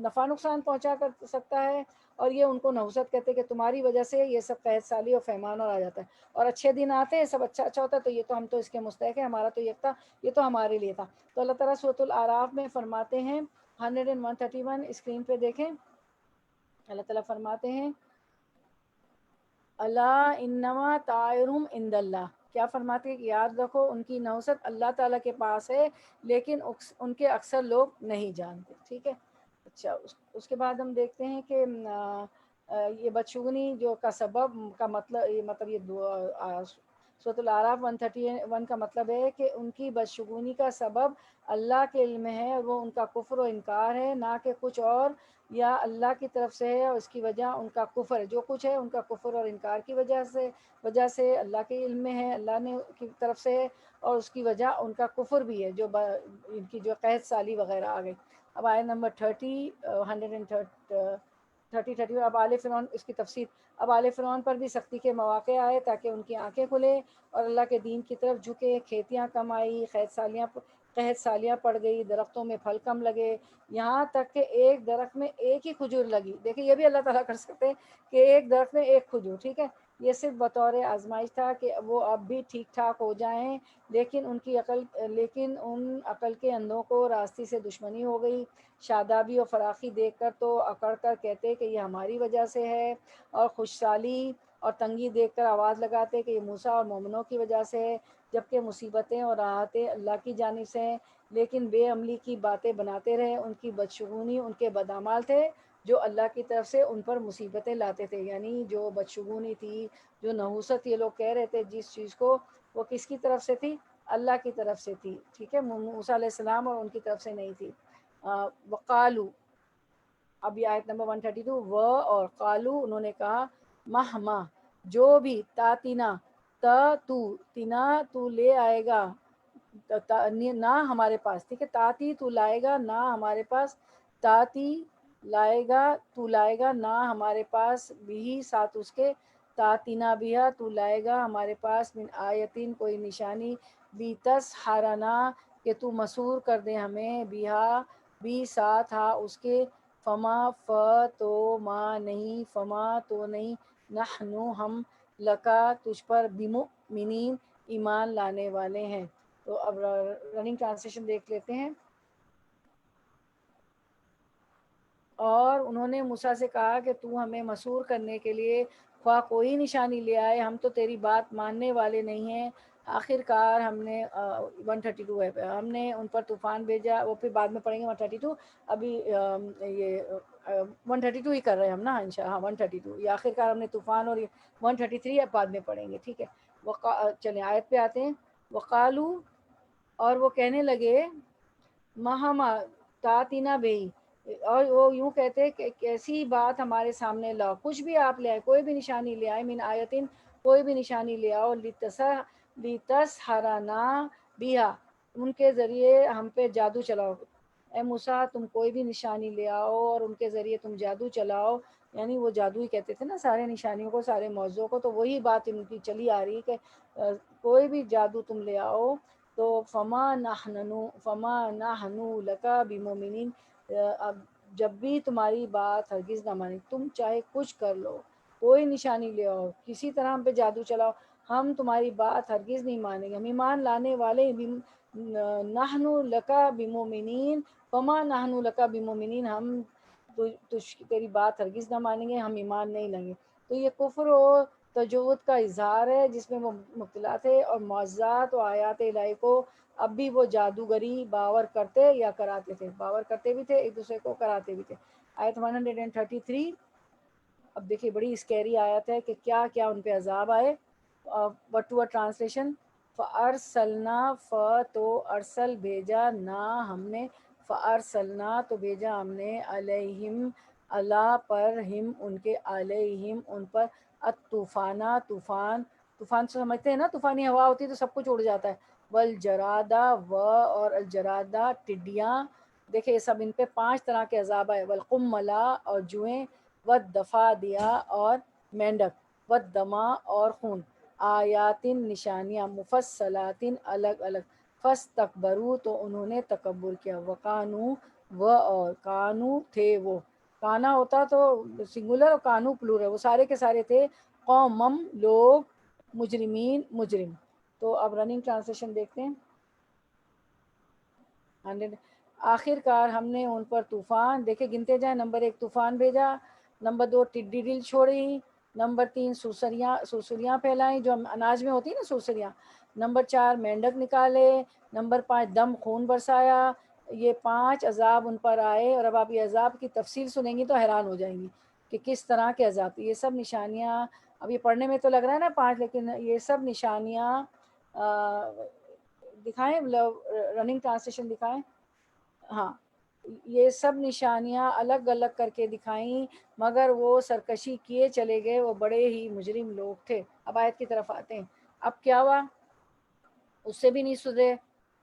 [SPEAKER 1] نفع نقصان پہنچا کر سکتا ہے، اور یہ ان کو نحوست کہتے ہیں کہ تمہاری وجہ سے یہ سب قحط سالی اور پیمان اور آ جاتا ہے، اور اچھے دن آتے ہیں، سب اچھا اچھا ہوتا ہے، تو یہ تو ہم تو اس کے مستحق ہیں، ہمارا تو یہ تھا، یہ تو ہمارے لیے تھا۔ تو اللہ تعالیٰ سورۃ الاعراف میں فرماتے ہیں 131 اسکرین پہ دیکھیں، اللہ تعالیٰ فرماتے ہیں اللہ انما طائرہم عند اللہ، کیا فرماتے ہیں کہ یاد رکھو ان کی نحوست اللہ تعالیٰ کے پاس ہے، لیکن ان کے اکثر لوگ نہیں جانتے، ٹھیک ہے؟ اچھا، اس کے بعد ہم دیکھتے ہیں کہ یہ بدشگونی جو کا سبب کا مطلب، یہ مطلب یہ سورۃ الاعراف 131 کا مطلب ہے کہ ان کی بدشگونی کا سبب اللہ کے علم میں ہے، اور وہ ان کا کفر و انکار ہے، نہ کہ کچھ اور، یا اللہ کی طرف سے ہے اور اس کی وجہ ان کا کفر ہے، جو کچھ ہے ان کا کفر اور انکار کی وجہ سے اللہ کے علم میں ہے، اللہ نے کی طرف سے ہے، اور اس کی وجہ ان کا کفر بھی ہے، جو ان کی جو قحط سالی وغیرہ آ گئی۔ اب آیت نمبر 30 اب آل فرعون، اس کی تفسیر، اب آل فرعون پر بھی سختی کے مواقع آئے تاکہ ان کی آنکھیں کھلے اور اللہ کے دین کی طرف جھکے، کھیتیاں کم آئی، قحط سالیاں پڑ گئی، درختوں میں پھل کم لگے، یہاں تک کہ ایک درخت میں ایک ہی کھجور لگی، دیکھیں یہ بھی اللہ تعالیٰ کر سکتے ہیں کہ ایک درخت میں ایک کھجور، ٹھیک ہے؟ یہ صرف بطور آزمائش تھا کہ وہ اب بھی ٹھیک ٹھاک ہو جائیں، لیکن ان عقل کے اندھوں کو راستے سے دشمنی ہو گئی، شادابی اور فراخی دیکھ کر تو اکڑ کر کہتے کہ یہ ہماری وجہ سے ہے، اور خوشحالی اور تنگی دیکھ کر آواز لگاتے کہ یہ موسیٰ اور مومنوں کی وجہ سے ہے، جبکہ مصیبتیں اور راحتیں اللہ کی جانب سے ہیں، لیکن بے عملی کی باتیں بناتے رہے، ان کی بدشگونی ان کے بدعمال تھے جو اللہ کی طرف سے ان پر مصیبتیں لاتے تھے. یعنی جو بدشگونی تھی، جو نحوست یہ لوگ کہہ رہے تھے جس چیز کو، وہ کس کی طرف سے تھی؟ اللہ کی طرف سے تھی. ٹھیک ہے، موسیٰ علیہ السلام اور ان کی طرف سے نہیں تھی. وقالو، اب یہ آیت نمبر 132. و اور قالو انہوں نے کہا، مہما جو بھی، تاتینا تو تینا تو لے آئے گا، نہ ہمارے پاس. ٹھیک ہے، تاتی تو لائے گا نہ ہمارے پاس، تاتی لائے گا تو لائے گا نہ ہمارے پاس، بھی ساتھ اس کے، تاتینا بیا تو لائے گا ہمارے پاس، من آیتین کوئی نشانی، بی تس ہارانا کہ تو مسحور کر دے ہمیں، بیہا بھی ساتھ ہا اس کے، فما تو ما نہیں، فما تو نہیں، نحنو ہم، لکا تجھ پر، بمؤمنین ایمان لانے والے ہیں. تو اب رننگ ٹرانسلیشن دیکھ لیتے ہیں. اور انہوں نے موسیٰ سے کہا کہ تو ہمیں مسحور کرنے کے لیے خواہ کوئی نشانی لے آئے، ہم تو تیری بات ماننے والے نہیں ہیں. آخر کار ہم نے 132 ہے، ہم نے ان پر طوفان بھیجا، وہ پھر بعد میں پڑھیں گے 132. ابھی یہ 132 ہی کر رہے ہیں ہم نا انشاء. ہاں 132 یہ آخر کار ہم نے طوفان، اور 133 اب بعد میں پڑھیں گے. ٹھیک ہے، چلیں آیت پہ آتے ہیں. وقالو اور وہ کہنے لگے، مہما تاتینا بہی، اور وہ یوں کہتے کہ کیسی بات ہمارے سامنے لاؤ، کچھ بھی آپ لے آئے، کوئی بھی نشانی لے آئے، من آیتن کوئی بھی نشانی لے آؤ، لتسحرنا بہا ان کے ذریعے ہم پہ جادو چلاؤ. اے موسیٰ تم کوئی بھی نشانی لے آؤ اور ان کے ذریعے تم جادو چلاؤ. یعنی وہ جادو ہی کہتے تھے نا سارے نشانیوں کو، سارے موضوع کو، تو وہی بات ان کی چلی آ رہی کہ کوئی بھی جادو تم لے آؤ. تو فما نحنو لکا بمؤمنین، اب جب بھی تمہاری بات ہرگز نہ مانے، تم چاہے کچھ کر لو، کوئی نشانی لے آؤ، کسی طرح ہم پہ جادو چلاؤ، ہم تمہاری بات ہرگز نہیں مانیں گے، ہم ایمان لانے والے. نحنو لکا بمؤمنین، فما نحنو لکا بمؤمنین، ہم تیری بات ہرگز نہ مانیں گے، ہم ایمان نہیں لیں گے. تو یہ کفر و تجوت کا اظہار ہے جس میں وہ مبتلا تھے، اور معجزات و آیات الہی کو اب بھی وہ جادوگری باور کرتے یا کراتے تھے، باور کرتے بھی تھے ایک دوسرے کو، کراتے بھی تھے. آیت 133. اب دیکھیے بڑی اسکیری آیت ہے کہ کیا کیا ان پہ عذاب آئے. Word to word translation. فَأَرْسَلْنَا تو ارسل بھیجا، نہ ہم نے، فَأَرْسَلْنَا تو بھیجا ہم نے، علیہم اللہ پر، ہم ان کے، علیہم ان پر، الطوفانہ طوفان. طوفان سے سمجھتے ہیں نا، طوفانی ہوا ہوتی ہے تو سب کچھ اڑ جاتا ہے. والجرادہ اور الجرادہ ٹڈیاں. دیکھیں یہ سب ان پہ 5 طرح کے عذاب آئے. والقملہ اور جوئیں، والضفادع اور مینڈک، والدما اور خون، آیاتن نشانیاں، مفصلاتن الگ الگ، فاستکبروا تو انہوں نے تکبر کیا، وقانو اور کانو تھے وہ، کانا ہوتا تو سنگولر اور کانو پلورل، وہ سارے کے سارے تھے، قومم لوگ، مجرمین مجرم. تو اب رننگ ٹرانسلیشن دیکھتے ہیں. 100. آخر کار ہم نے ان پر طوفان، دیکھے گنتے جائیں، نمبر 1 طوفان بھیجا، نمبر 2 ٹڈی دل چھوڑی، نمبر 3 سرسریاں پھیلائیں جو اناج میں ہوتی ہیں نا سرسریاں، نمبر 4 مینڈک نکالے، نمبر 5 دم خون برسایا. یہ 5 عذاب ان پر آئے. اور اب آپ یہ عذاب کی تفصیل سنیں گی تو حیران ہو جائیں گی کہ کس طرح کے عذاب. یہ سب نشانیاں، اب یہ پڑھنے میں تو لگ رہا ہے نا 5، لیکن یہ سب نشانیاں دکھائیں، رننگ ٹرانسلیشن دکھائیں. ہاں یہ سب نشانیاں الگ الگ کر کے دکھائیں، مگر وہ سرکشی کیے چلے گئے، وہ بڑے ہی مجرم لوگ تھے. اب آیت کی طرف آتے ہیں. اب کیا ہوا، اس سے بھی نہیں سدھرے،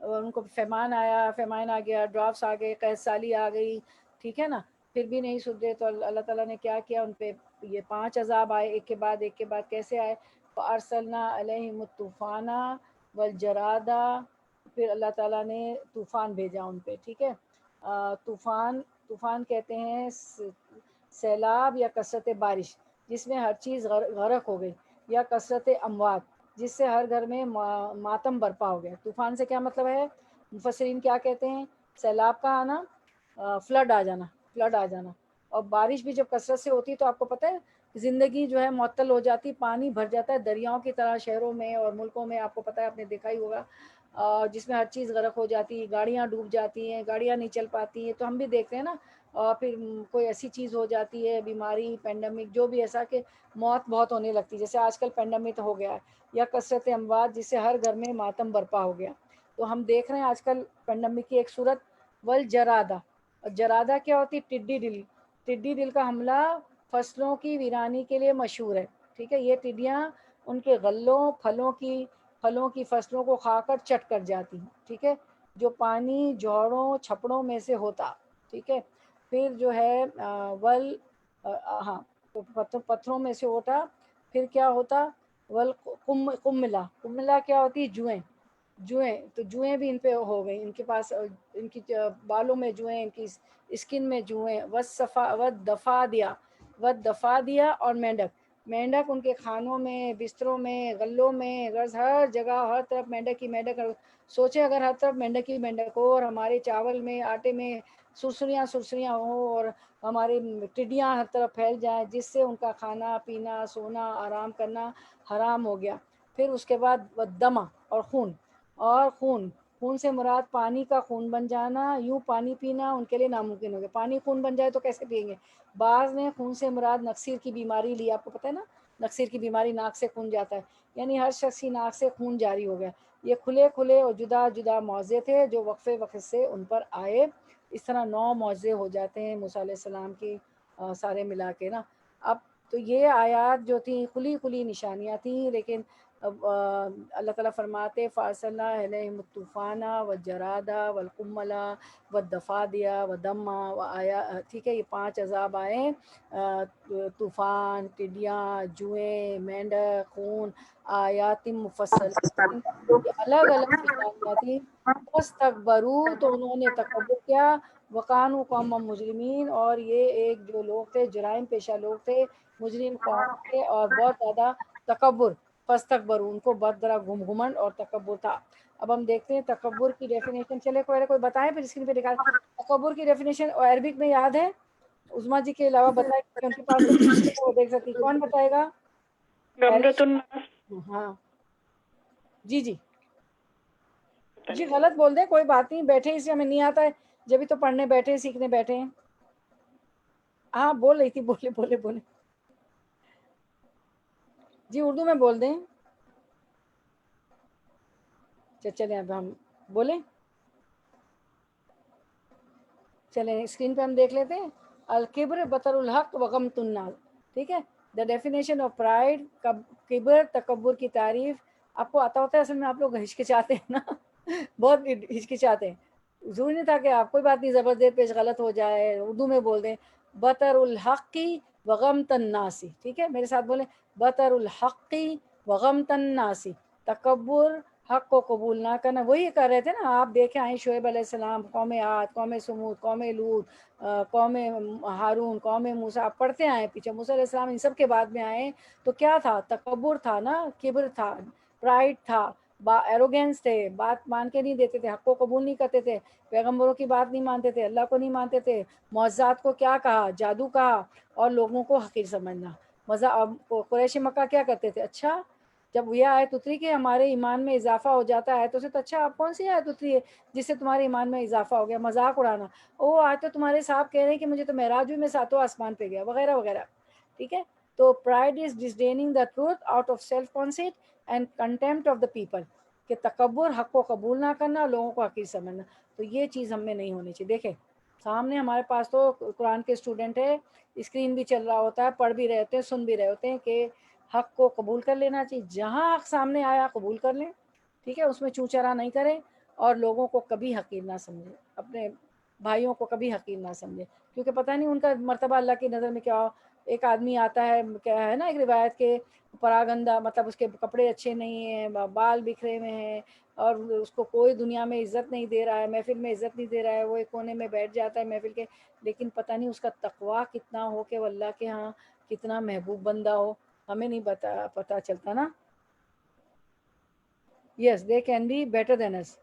[SPEAKER 1] ان کو فیمان آیا، فیمان آ گیا، ڈرافٹس آ گئے، قحط سالی آ گئی، ٹھیک ہے نا، پھر بھی نہیں سدھرے. تو اللہ تعالیٰ نے کیا کیا، ان پہ یہ 5 عذاب آئے، ایک کے بعد ایک کے بعد. کیسے آئے، فَأَرْسَلْنَا عَلَيْهِمُ الطُّوفَانَ وَالْجَرَادَ، پھر اللہ تعالیٰ نے طوفان بھیجا ان پہ. ٹھیک ہے، طوفان کہتے ہیں سیلاب یا کثرت بارش جس میں ہر چیز غرق ہو گئی، یا کثرت اموات جس سے ہر گھر میں ماتم برپا ہو گیا. طوفان سے کیا مطلب ہے، مفسرین کیا کہتے ہیں، سیلاب کا آنا، فلڈ آ جانا. اور بارش بھی جب کثرت سے ہوتی ہے تو آپ کو پتہ ہے زندگی جو ہے معطل ہو جاتی، پانی بھر جاتا ہے دریاؤں کی طرح شہروں میں اور ملکوں میں. آپ کو پتہ ہے، آپ نے دیکھا ہی ہوگا جس میں ہر چیز غرق ہو جاتی ہے، گاڑیاں ڈوب جاتی ہیں، گاڑیاں نہیں چل پاتی ہیں، تو ہم بھی دیکھتے ہیں نا. اور پھر کوئی ایسی چیز ہو جاتی ہے، بیماری، پینڈمک، جو بھی ایسا کہ موت بہت ہونے لگتی ہے، جیسے آج کل پینڈمک ہو گیا ہے، یا کثرت اموات جس سے ہر گھر میں ماتم برپا ہو گیا. تو ہم دیکھ رہے ہیں آج کل پینڈمک کی ایک صورت والجرادہ. اور جرادہ کیا ہوتی ہے؟ ٹڈی دل. ٹڈی دل کا حملہ فصلوں کی ویرانی کے لیے مشہور ہے. ٹھیک ہے، یہ ٹڈیاں ان کے غلوں، پھلوں کی فصلوں کو کھا کر چٹ کر جاتی ہیں. ٹھیک ہے، جو پانی جھوڑوں چھپڑوں میں سے ہوتا. ٹھیک ہے، پھر جو ہے ہاں، پتھروں میں سے ہوتا. پھر کیا ہوتا؟ قملہ کیا ہوتی ہے؟ جوئیں. تو جوئیں بھی ان پہ ہو گئی، ان کے پاس، ان کی بالوں میں جوئیں، ان کی اسکن میں جوئیں. ودفا دیا اور مینڈک ان کے کھانوں میں، بستروں میں، غلوں میں، غرض ہر جگہ، ہر طرف مینڈک ہی مینڈک. سوچیں اگر ہر طرف مینڈک ہی مینڈک ہو، اور ہمارے چاول میں، آٹے میں سرسریاں ہوں، اور ہماری ٹڈیاں ہر طرف پھیل جائیں، جس سے ان کا کھانا پینا، سونا، آرام کرنا حرام ہو گیا. پھر اس کے بعد دمہ اور خون سے مراد پانی کا خون بن جانا. یوں پانی پینا ان کے لیے ناممکن ہو گیا. پانی خون بن جائے تو کیسے پئیں گے؟ بعض نے خون سے مراد نکسیر کی بیماری لی. آپ کو پتہ ہے نا، نکسیر کی بیماری، ناک سے خون جاتا ہے، یعنی ہر شخص کی ناک سے خون جاری ہو گیا. یہ کھلے اور جدا جدا معاوضے تھے جو وقفے وقت سے ان پر آئے. اس طرح 9 معاوضے ہو جاتے ہیں موسیٰ علیہ السلام کی سارے ملا کے نا. اب تو یہ آیات جو تھیں کھلی نشانیاں تھیں، لیکن اللہ تعالیٰ فرماتے فارسلنا علیہم الطوفان والجرادہ والقملہ والضفادع ودمہ وآیا. ٹھیک ہے، یہ 5 عذاب آئے، طوفان، ٹڈیاں، جوئیں، مینڈک، خون، آیات مفصل، یہ الگ الگ نشانیاں تھیں. فاستکبروا، تو انہوں نے تکبر کیا. وکانوا قوما مجرمین، اور یہ ایک جو لوگ تھے، جرائم پیشہ لوگ تھے، مجرم قوم تھے، اور بہت زیادہ تکبر. فاستکبروا، ان کو بہت بڑا گھمنڈ اور تکبر تھا. اب ہم دیکھتے ہیں تکبر کی ڈیفینیشن. چلے کوئی بتائے پھر اسکرین پہ نکال. تکبر کی ڈیفینیشن عربک میں یاد ہے؟ عظما جی کے علاوہ بتائے، ان کے پاس وہ دیکھ سکتی. کون بتائے گا؟
[SPEAKER 2] غمرۃ الناس.
[SPEAKER 1] ہاں جی جی، غلط بول دیں کوئی بات نہیں، بیٹھے اس سے ہمیں نہیں آتا ہے، جبھی تو پڑھنے بیٹھے، سیکھنے بیٹھے ہیں. ہاں بول رہی تھی، بولے جی، اردو میں بول دیں. چلیں اب ہم بولیں، چلیں اسکرین پہ ہم دیکھ لیتے ہیں. الکبر بطر الحق وغمط الناس. ٹھیک ہے، دا ڈیفینیشن آف پرائڈ. کبر، تکبر کی تعریف. آپ کو آتا ہوتا ہے اصل میں، آپ لوگ ہچکچاتے ہیں نا بہت ہچکچاتے ہیں. ضروری نہیں تھا کہ آپ، کوئی بات نہیں، زبردست پیش غلط ہو جائے، اردو میں بول دیں. بطر الحق وغمط الناس. ٹھیک ہے، میرے ساتھ بولیں، بطر الحق وغمط الناس. تکبر، حق کو قبول نہ کرنا. وہی کر رہے تھے نا آپ، دیکھیں آئیں شعیب علیہ السلام، قوم عاد، قوم سمود، قوم لوط، قوم ہارون، قوم موسیٰ، آپ پڑھتے آئے پیچھے. موسیٰ علیہ السلام ان سب کے بعد میں آئے تو کیا تھا؟ تکبر تھا نا، کبر تھا، پرائڈ تھا، ایروگینس تھے، بات مان کے نہیں دیتے تھے، حق کو قبول نہیں کرتے تھے، پیغمبروں کی بات نہیں مانتے تھے، اللہ کو نہیں مانتے تھے، معجزات کو کیا کہا؟ جادو کہا، اور لوگوں کو حقیر سمجھنا. قریش مکہ کیا کرتے تھے؟ اچھا، جب یہ آیت اتری کہ ہمارے ایمان میں اضافہ ہو جاتا ہے تو سے، تو اچھا آپ کون سی آیت اتری ہے جس سے تمہارے ایمان میں اضافہ ہو گیا؟ مذاق اڑانا. او آج تو تمہارے صاحب کہہ رہے ہیں کہ مجھے تو معراج بھی میں 7واں آسمان پہ گیا، وغیرہ وغیرہ. ٹھیک ہے، تو pride is disdaining the truth out of self conceit and contempt of the people. کہ تکبر، حق کو قبول نہ کرنا، لوگوں کو حقیر سمجھنا. تو یہ چیز ہم میں نہیں ہونی چاہیے. دیکھیں سامنے ہمارے پاس تو قرآن کے اسٹوڈنٹ ہے، اسکرین بھی چل رہا ہوتا ہے، پڑھ بھی رہے ہوتے ہیں، سن بھی رہے ہوتے ہیں کہ حق کو قبول کر لینا چاہیے. جہاں حق سامنے آیا قبول کر لیں. ٹھیک ہے، اس میں چوں چرا نہیں کریں، اور لوگوں کو کبھی حقیر نہ سمجھیں، اپنے بھائیوں کو کبھی حقیر نہ سمجھیں، کیونکہ پتہ نہیں ان کا مرتبہ اللہ کی نظر میں کیا ہو. ایک آدمی آتا ہے، کیا ہے نا ایک روایت کے، پراگندہ، مطلب اس کے کپڑے اچھے نہیں ہیں، بال بکھرے ہوئے ہیں، اور اس کو کوئی دنیا میں عزت نہیں دے رہا ہے، محفل میں عزت نہیں دے رہا ہے، وہ ایک کونے میں بیٹھ جاتا ہے محفل کے. لیکن پتہ نہیں اس کا تقویٰ کتنا ہو کہ وہ اللہ کے ہاں کتنا محبوب بندہ ہو، ہمیں نہیں پتہ چلتا نا. Yes, they can be better than us.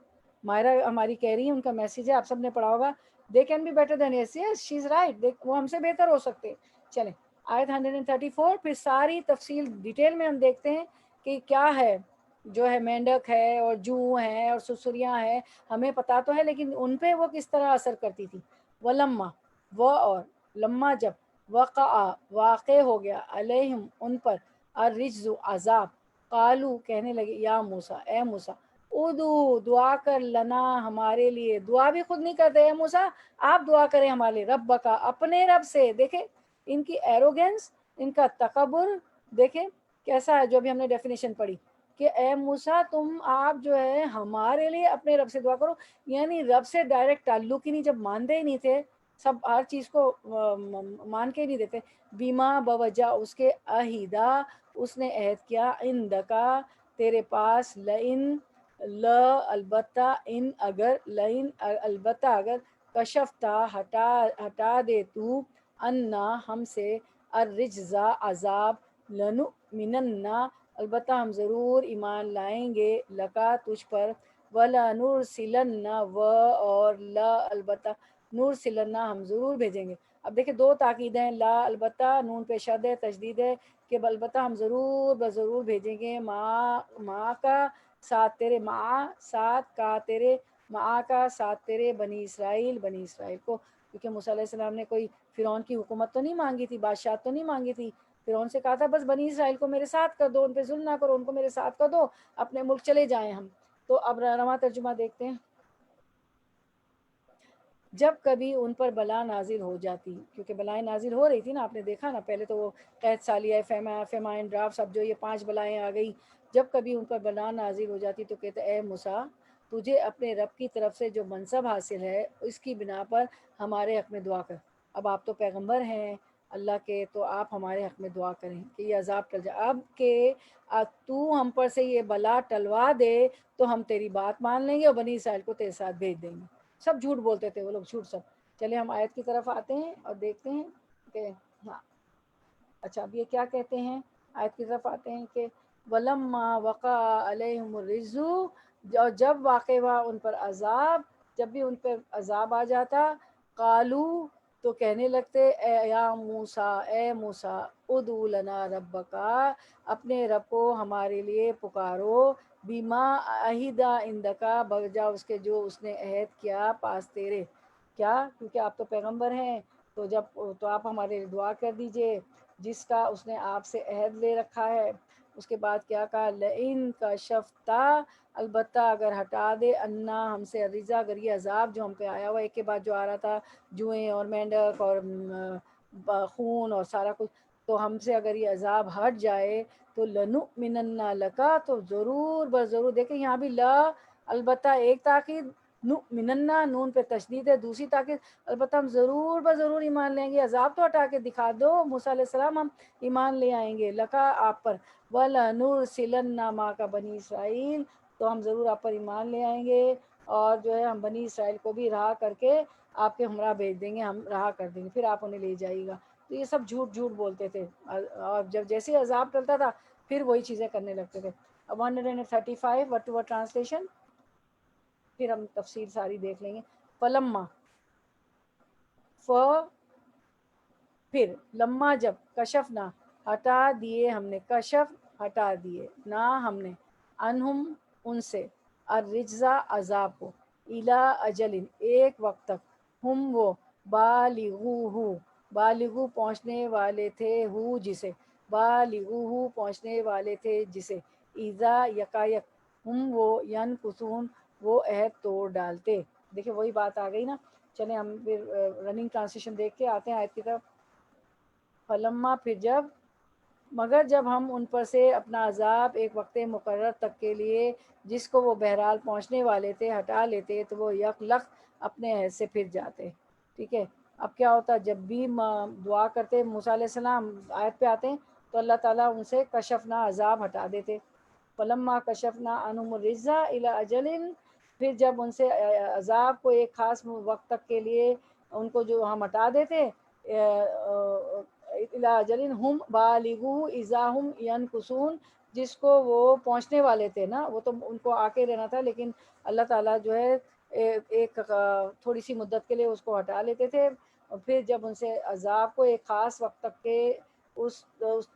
[SPEAKER 1] Maira ہماری کہہ رہی ہیں، ان کا میسیج ہے، آپ سب نے پڑھا ہوگا. They can be better than us. Yes, she is right, وہ ہم سے بہتر ہو سکتے. چلیں آیت 134، پھر ساری تفصیل ڈیٹیل میں ہم دیکھتے ہیں کہ کیا ہے. جو ہے مینڈک ہے اور جو ہیں اور سسریاں ہیں، ہمیں پتہ تو ہے، لیکن ان پہ وہ کس طرح اثر کرتی تھی. ولما، وہ اور، لما جب، وقع واقع ہو گیا، علیہم ان پر، الرجز عذاب، قالو کہنے لگے، یا موسیٰ اے موسیٰ، ادعو دعا کر، لنا ہمارے لیے، دعا بھی خود نہیں کرتے، اے موسیٰ آپ دعا کریں ہمارے لیے، رب کا اپنے رب سے. دیکھیں ان کی ایروگینس، ان کا تکبر دیکھیں کیسا ہے، جو ابھی ہم نے ڈیفینیشن پڑھی کہ اے موسیٰ تم آپ جو ہے ہمارے لیے اپنے رب سے دعا کرو. یعنی رب سے ڈائریکٹ تعلق ہی نہیں، جب مانتے ہی نہیں تھے، سب ہر چیز کو مان کے ہی نہیں دیتے. بیما بوجہ اس کے، عہدہ اس نے عہد کیا، اندکا تیرے پاس، لئن البتہ، ان اگر، لئن البتہ اگر، کشفتا ہٹا دے تو، انا ہم سے، الرجزا عذاب، لنؤمننا البتہ ہم ضرور ایمان لائیں گے، لکا تجھ پر، وَلَنُرْسِلَنَّ و اور لا البتہ، نرسلن ہم ضرور بھیجیں گے. اب دیکھیں دو تاکید ہیں، لا البتہ نون پہ شد ہے، تشدید ہے کہ البتہ ہم ضرور بضرور بھیجیں گے، ماں کا ساتھ تیرے، ماں ساتھ کا تیرے، ماں کا ساتھ تیرے، بنی اسرائیل کو. کیونکہ موسیٰ علیہ السلام نے کوئی فرعون کی حکومت تو نہیں مانگی تھی، بادشاہت تو نہیں مانگی تھی. فرعون سے کہا تھا بس بنی اسرائیل کو میرے ساتھ کر دو، ان پہ ظلم نہ کرو، ان کو میرے ساتھ کر دو، اپنے ملک چلے جائیں ہم. تو اب رواں ترجمہ دیکھتے ہیں. جب کبھی ان پر بلا نازل ہو جاتی، کیونکہ بلائیں نازل ہو رہی تھی نا، آپ نے دیکھا نا پہلے تو وہ قحط سالیہ، فیمائن، ڈرافٹس، اب جو یہ 5 بلائیں آ گئی. جب کبھی ان پر بلا نازل ہو جاتی تو کہتے اے موسیٰ تجھے اپنے رب کی طرف سے جو منصب حاصل ہے اس کی بنا پر ہمارے حق میں دعا کر. اب آپ تو پیغمبر ہیں اللہ کے، تو آپ ہمارے حق میں دعا کریں کہ یہ عذاب ٹل جائے. اب کہ تو ہم پر سے یہ بلا ٹلوا دے تو ہم تیری بات مان لیں گے اور بنی اسرائیل کو تیرے ساتھ بھیج دیں گے. سب جھوٹ بولتے تھے وہ لوگ، جھوٹ سب. چلے ہم آیت کی طرف آتے ہیں اور دیکھتے ہیں کہ ہاں اچھا اب یہ کیا کہتے ہیں. آیت کی طرف آتے ہیں کہ ولما وقع علیہم الرجز، اور جب واقع ہوا ان پر عذاب، جب بھی ان پر عذاب آ جاتا، قالو تو کہنے لگتے، اے یا موسیٰ اے موسیٰ، ادعو لنا ربکا اپنے رب کو ہمارے لیے پکارو، بیما عہدہ اندکا بجا اس کے جو اس نے عہد کیا پاس تیرے. کیا؟ کیونکہ آپ تو پیغمبر ہیں، تو آپ ہمارے لیے دعا کر دیجئے جس کا اس نے آپ سے عہد لے رکھا ہے. اس کے بعد کیا کہا، لئن کشفتا البتہ اگر ہٹا دے، انا ہم سے، الرجزا اگر یہ عذاب جو ہم پہ آیا ہوا ایک کے بعد جو آ رہا تھا، جوئیں اور مینڈک اور خون اور سارا کچھ، تو ہم سے اگر یہ عذاب ہٹ جائے تو لنؤمنن لکا تو ضرور بضرور. دیکھیں یہاں بھی لا البتہ ایک تاکید، نؤمنن نون پہ تشدید ہے دوسری تاکید، البتہ ہم ضرور بضرور ایمان لیں گے. عذاب تو ہٹا کے دکھا دو موسیٰ علیہ السلام، ہم ایمان لے آئیں گے، لکا آپ پر، وَلَنُرْسِلَنَّ مَعَكَ بنی اسرائیل تو ہم ضرور آپ پر ایمان لے آئیں گے، اور جو ہے ہم بنی اسرائیل کو بھی رہا کر کے آپ کے ہمراہ بھیج دیں گے، ہم رہا کر دیں گے، پھر آپ انہیں لے جائیے گا. تو یہ سب جھوٹ جھوٹ بولتے تھے، اور جب جیسے عذاب ٹلتا تھا پھر وہی چیزیں کرنے لگتے تھے. 135 ورڈ ٹو ورڈ ٹرانسلیشن، پھر ہم تفسیر ساری دیکھ لیں گے. فلما، پھر، لما جب، کشفنا ہٹا دیے ہم نے، کشف ہٹا دیے، نہ ہم نے، انہم ان سے، الرجزا عذاب کو، الا اجل ایک وقت تک، ہم وہ، بالغو پہنچنے والے تھے، ہو جسے، بالغو پہنچنے والے تھے جسے، اذا یکایک، ہم وہ، ینکثون وہ عہد توڑ ڈالتے. دیکھیں وہی بات آ گئی نا. چلیں ہم پھر رننگ ٹرانسلیشن دیکھ کے آتے ہیں آیت کی طرف. فلما پھر جب، مگر جب ہم ان پر سے اپنا عذاب ایک وقت مقرر تک کے لیے جس کو وہ بہرحال پہنچنے والے تھے ہٹا لیتے تو وہ یک لخت اپنے عہد سے پھر جاتے. ٹھیک ہے. اب کیا ہوتا جب بھی دعا کرتے موسیٰ علیہ السلام، آیت پہ آتے ہیں تو اللہ تعالیٰ ان سے کشفنا عذاب ہٹا دیتے. فلما کشفنا عنہم الرجز الی اجل، پھر جب ان سے عذاب کو ایک خاص وقت تک کے لیے ان کو جو ہم ہٹا دیتے، الی اجل ہم بالغوہ اذا ہم ینکثون، جس کو وہ پہنچنے والے تھے نا، وہ تو ان کو آ کے رہنا تھا، لیکن اللہ تعالیٰ جو ہے ایک تھوڑی سی مدت کے لیے اس کو ہٹا لیتے تھے. اور پھر جب ان سے عذاب کو ایک خاص وقت تک کے اس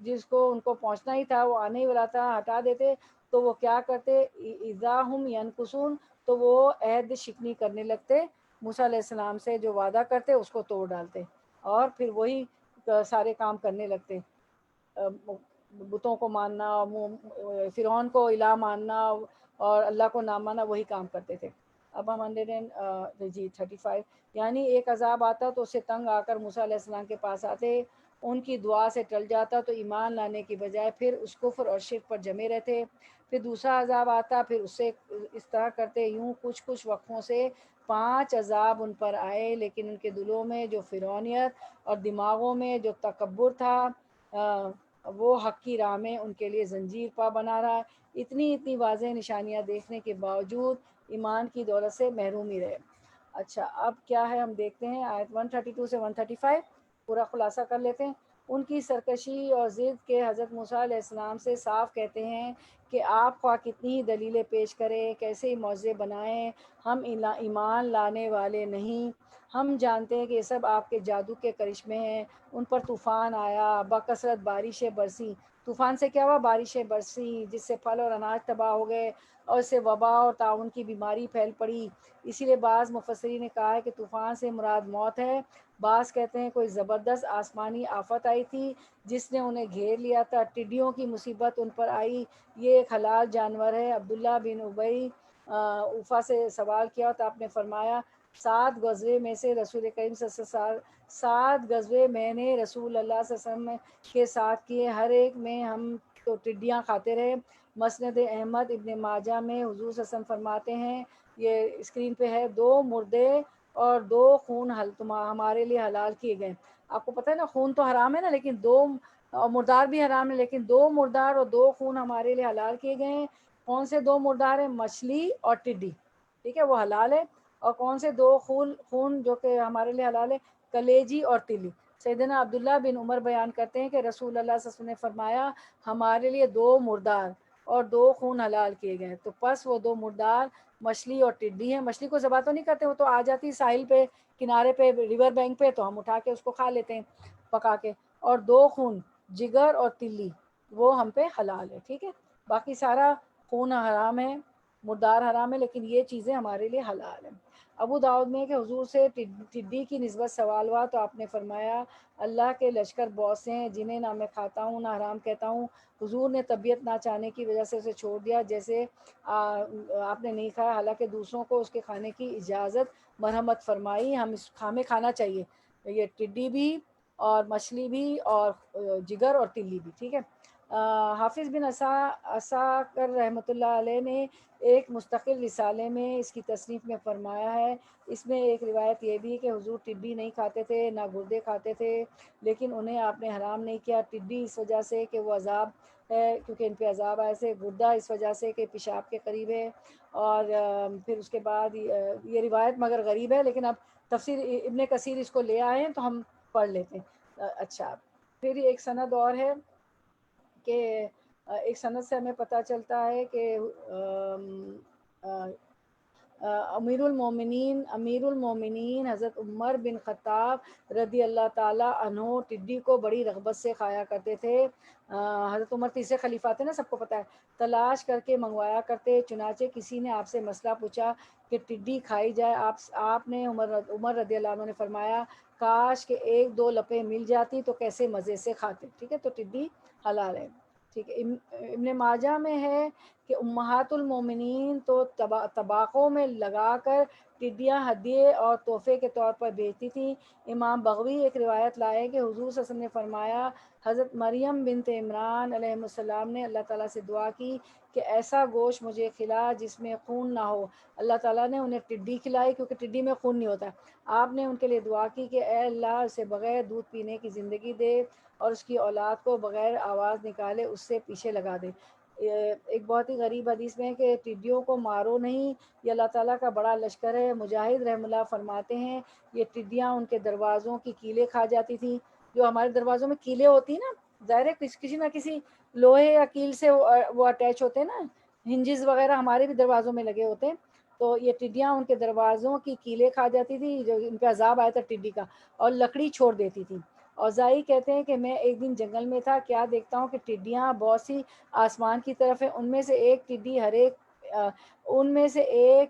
[SPEAKER 1] جس کو ان کو پہنچنا ہی تھا وہ آنے ہی والا تھا ہٹا دیتے، تو وہ کیا کرتے، اذا ہم ینکثون، تو وہ عہد شکنی کرنے لگتے موسیٰ علیہ السلام سے، جو وعدہ کرتے اس کو توڑ ڈالتے اور پھر وہی سارے کام کرنے لگتے، بتوں کو ماننا، فرعون کو الہ ماننا اور اللہ کو نہ ماننا، وہی کام کرتے تھے۔ اب ہم 135، یعنی ایک عذاب آتا تو اس سے تنگ آ کر موسیٰ علیہ السلام کے پاس آتے، ان کی دعا سے ٹل جاتا تو ایمان لانے کی بجائے پھر اس کفر اور شرک پر جمے رہتے۔ پھر دوسرا عذاب آتا، پھر اس سے اس طرح کرتے، یوں کچھ وقفوں سے 5 عذاب ان پر آئے، لیکن ان کے دلوں میں جو فرعونیت اور دماغوں میں جو تکبر تھا، وہ حق کی راہ میں ان کے لیے زنجیر پا بنا رہا۔ اتنی واضح نشانیاں دیکھنے کے باوجود ایمان کی دولت سے محروم ہی رہے۔ اچھا، اب کیا ہے ہم دیکھتے ہیں آیت 132 سے 135، پورا خلاصہ کر لیتے ہیں۔ ان کی سرکشی اور ضد کے حضرت موسیٰ علیہ السلام سے صاف کہتے ہیں کہ آپ خواہ کتنی ہی دلیلیں پیش کریں، کیسے ہی معجزے بنائیں، ہم ایمان لانے والے نہیں۔ ہم جانتے ہیں کہ یہ سب آپ کے جادو کے کرشمے ہیں۔ ان پر طوفان آیا، بکثرت بارشیں برسیں۔ طوفان سے کیا ہوا؟ بارشیں برسیں، جس سے پھل اور اناج تباہ ہو گئے اور اس سے وبا اور طاعون کی بیماری پھیل پڑی۔ اسی لیے بعض مفسرین نے کہا ہے کہ طوفان سے مراد موت ہے، بعض کہتے ہیں کوئی زبردست آسمانی آفت آئی تھی جس نے انہیں گھیر لیا تھا۔ ٹڈیوں کی مصیبت ان پر آئی، یہ ایک حلال جانور ہے۔ عبداللہ بن ابی اوفا سے سوال کیا تو آپ نے فرمایا 7 غزوے میں سے رسول کریم صلی اللہ علیہ وسلم 7 غزوے میں نے رسول اللہ صلی اللہ علیہ وسلم کے ساتھ کیے، ہر ایک میں ہم تو ٹڈیاں کھاتے رہے۔ مسند احمد ابن ماجہ میں حضور صلی اللہ علیہ وسلم فرماتے ہیں، یہ اسکرین پہ ہے، 2 مردے اور 2 خون ہمارے لیے حلال کیے گئے۔ آپ کو پتہ ہے نا، خون تو حرام ہے نا، لیکن 2 مردار بھی حرام ہے، لیکن 2 مردار اور 2 خون ہمارے لیے حلال کیے گئے ہیں۔ کون سے 2 مردار ہیں؟ مچھلی اور ٹڈی، ٹھیک ہے، وہ حلال ہے۔ اور کون سے 2 خون جو کہ ہمارے لیے حلال ہے؟ کلیجی اور تلی۔ سیدنا عبداللہ بن عمر بیان کرتے ہیں کہ رسول اللہ صلی اللہ علیہ وسلم نے فرمایا ہمارے لیے 2 مردار اور 2 خون حلال کیے گئے، تو پس وہ 2 مردار مچھلی اور ٹڈی ہیں۔ مچھلی کو ذبح تو نہیں کرتے، وہ تو آ جاتی ساحل پہ، کنارے پہ، ریور بینک پہ، تو ہم اٹھا کے اس کو کھا لیتے ہیں پکا کے۔ اور 2 خون جگر اور تلی، وہ ہم پہ حلال ہے، ٹھیک ہے۔ باقی سارا خون حرام ہے، مردار حرام ہے، لیکن یہ چیزیں ہمارے لیے حلال ہیں۔ ابو داؤد میں کہ حضور سے ٹڈی کی نسبت سوال ہوا تو آپ نے فرمایا اللہ کے لشکر بہت سے ہیں جنہیں نہ میں کھاتا ہوں نہ حرام کہتا ہوں۔ حضور نے طبیعت نہ چاہنے کی وجہ سے اسے چھوڑ دیا، جیسے آپ نے نہیں کھایا، حالانکہ دوسروں کو اس کے کھانے کی اجازت مرحمت فرمائی۔ ہمیں کھانا چاہیے یہ ٹڈی بھی اور مچھلی بھی اور جگر اور تلی بھی، ٹھیک ہے۔ حافظ بن عساکر رحمۃ اللہ علیہ نے ایک مستقل رسالے میں اس کی تصنیف میں فرمایا ہے، اس میں ایک روایت یہ بھی کہ حضور ٹڈی نہیں کھاتے تھے نہ گردے کھاتے تھے، لیکن انہیں آپ نے حرام نہیں کیا۔ ٹڈی اس وجہ سے کہ وہ عذاب ہے، کیونکہ ان پہ عذاب آئے سے، گردہ اس وجہ سے کہ پیشاب کے قریب ہے، اور پھر اس کے بعد یہ روایت مگر غریب ہے، لیکن اب تفسیر ابن کثیر اس کو لے آئے ہیں تو ہم پڑھ لیتے ہیں۔ اچھا، پھر ایک سند اور ہے کہ ایک سند سے ہمیں پتہ چلتا ہے کہ امیر المومنین حضرت عمر بن خطاب رضی اللہ تعالیٰ عنہ ٹڈی کو بڑی رغبت سے کھایا کرتے تھے۔ حضرت عمر تیسرے خلیفہ تھے نا، سب کو پتہ ہے، تلاش کر کے منگوایا کرتے۔ چنانچہ کسی نے آپ سے مسئلہ پوچھا کہ ٹڈی کھائی جائے، آپ نے عمر رضی اللہ عنہ نے فرمایا کاش کہ 1-2 لپیں مل جاتی تو کیسے مزے سے کھاتے، ٹھیک ہے۔ تو ٹڈی حلال ہے، ٹھیک ہے۔ ابن ماجہ میں ہے کہ امہات المومنین تو طباقوں میں لگا کر ٹڈیاں ہدیے اور تحفے کے طور پر بیچتی تھیں۔ امام بغوی ایک روایت لائے کہ حضور صلی اللہ علیہ وسلم نے فرمایا حضرت مریم بنت عمران علیہ السلام نے اللہ تعالیٰ سے دعا کی کہ ایسا گوشت مجھے کھلا جس میں خون نہ ہو۔ اللہ تعالیٰ نے انہیں ٹڈی کھلائی کیونکہ ٹڈی میں خون نہیں ہوتا۔ آپ نے ان کے لیے دعا کی کہ اے اللہ اسے بغیر دودھ پینے کی زندگی دے اور اس کی اولاد کو بغیر آواز نکالے اس سے پیچھے لگا دے۔ ایک بہت ہی غریب حدیث میں ہے کہ ٹڈیوں کو مارو نہیں، یہ اللہ تعالیٰ کا بڑا لشکر ہے۔ مجاہد رحم اللہ فرماتے ہیں یہ ٹڈیاں ان کے دروازوں کی کیلیں کھا جاتی تھیں۔ جو ہمارے دروازوں میں کیلیں ہوتی ہیں نا، ظاہر ہے کسی نہ کسی لوہے یا کیل سے وہ اٹیچ ہوتے ہیں نا، ہنجز وغیرہ ہمارے بھی دروازوں میں لگے ہوتے ہیں، تو یہ ٹڈیاں ان کے دروازوں کی کیلیں کھا جاتی تھی، جو ان پہ عذاب آیا تھا ٹڈی کا، اور لکڑی چھوڑ دیتی تھی۔ اوزائی کہتے ہیں کہ میں ایک دن جنگل میں تھا، کیا دیکھتا ہوں کہ ٹڈیاں بہت سی آسمان کی طرف ہیں، ان میں سے ایک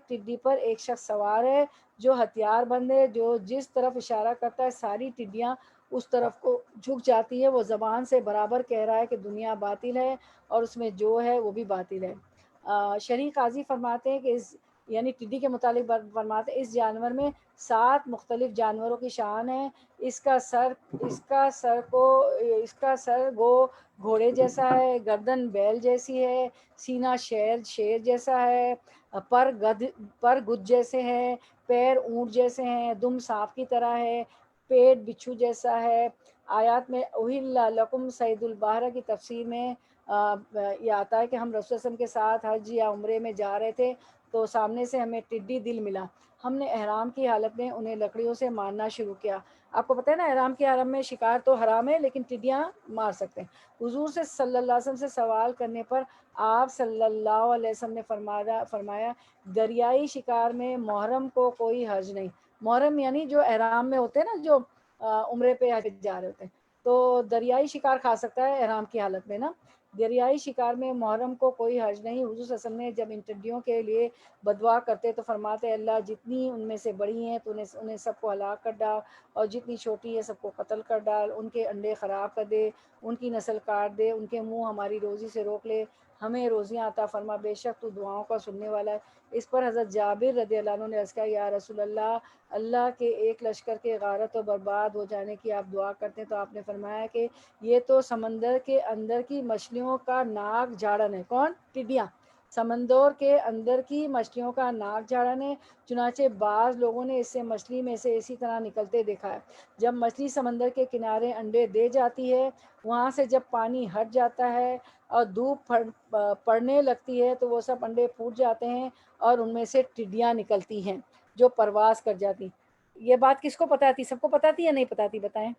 [SPEAKER 1] ٹڈی پر ایک شخص سوار ہے جو ہتھیار بند ہے، جو جس طرف اشارہ کرتا ہے ساری ٹڈیاں اس طرف کو جھک جاتی ہے، وہ زبان سے برابر کہہ رہا ہے کہ دنیا باطل ہے اور اس میں جو ہے وہ بھی باطل ہے۔ شریح قاضی فرماتے ہیں کہ یعنی ٹڈی کے متعلق فرماتے ہیں اس جانور میں 7 مختلف جانوروں کی شان ہے، اس کا سر گھوڑے جیسا ہے، گردن بیل جیسی ہے، سینہ شیر جیسا ہے، پر گدھ جیسے ہیں، پیر اونٹ جیسے ہیں، دم سانپ کی طرح ہے، پیٹ بچھو جیسا ہے۔ آیات میں احل لکم صید البحر کی تفسیر میں یہ آتا ہے کہ ہم رسول اللہ علیہ وسلم کے ساتھ حج یا عمرے میں جا رہے تھے تو سامنے سے ہمیں ٹڈی دل ملا، ہم نے احرام کی حالت میں انہیں لکڑیوں سے مارنا شروع کیا۔ آپ کو پتہ ہے نا احرام کے حرم میں شکار تو حرام ہے لیکن ٹڈیاں مار سکتے ہیں۔ حضور سے صلی اللہ علیہ وسلم سے سوال کرنے پر آپ صلی اللہ علیہ وسلم نے فرمایا دریائی شکار میں محرم کو کوئی حرج نہیں۔ محرم یعنی جو احرام میں ہوتے ہیں نا، جو عمرے پہ جا رہے ہوتے ہیں، تو دریائی شکار کھا سکتا ہے احرام کی حالت میں نا، دریائی شکار میں محرم کو کوئی حرج نہیں۔ حضور صلی اللہ علیہ وسلم نے جب ان ٹڈیوں کے لیے بدعا کرتے تو فرماتے اللہ جتنی ان میں سے بڑی ہیں تو انہیں سب کو ہلاک کر ڈال، اور جتنی چھوٹی ہے سب کو قتل کر ڈال، ان کے انڈے خراب کر دے، ان کی نسل کاٹ دے، ان کے منہ ہماری روزی سے روک لے، ہمیں روزیاں عطا فرما، بے شک تو دعاؤں کا سننے والا ہے۔ اس پر حضرت جابر رضی اللہ عنہ نے عرض کیا یا رسول اللہ کے ایک لشکر کے غارت و برباد ہو جانے کی آپ دعا کرتے ہیں، تو آپ نے فرمایا کہ یہ تو سمندر کے اندر کی مچھلیوں کا ناک جھاڑن ہے۔ کون؟ ٹڈیاں سمندر کے اندر کی مچھلیوں کا ناک جھاڑن ہے۔ چنانچہ بعض لوگوں نے اس سے مچھلی میں سے اسی طرح نکلتے دیکھا ہے۔ جب مچھلی سمندر کے کنارے انڈے دے جاتی ہے، وہاں سے جب پانی ہٹ جاتا ہے اور دھوپ پڑنے لگتی ہے تو وہ سب انڈے پھوٹ جاتے ہیں اور ان میں سے ٹڈیاں نکلتی ہیں جو پرواز کر جاتی۔ یہ بات کس کو پتہ تھی؟ سب کو پتہ تھی یا نہیں پتہ تھی؟ بتائیں۔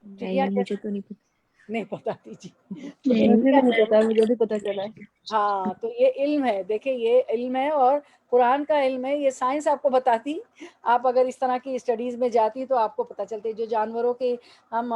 [SPEAKER 1] ٹڈیاں
[SPEAKER 3] نہیں مجھے تو نہیں پتا،
[SPEAKER 1] نہیں پتہ تھی جی۔ تو
[SPEAKER 3] نہیں مجھے بھی
[SPEAKER 1] ٹڈیاں،
[SPEAKER 3] نہیں پتا، مجھے بھی پتا چلا ہے۔
[SPEAKER 1] ہاں تو یہ علم ہے، دیکھیں یہ علم ہے اور قرآن کا علم ہے، یہ سائنس آپ کو بتاتی۔ آپ اگر اس طرح کی اسٹڈیز میں جاتی تو آپ کو پتہ چلتے، جو جانوروں کے ہم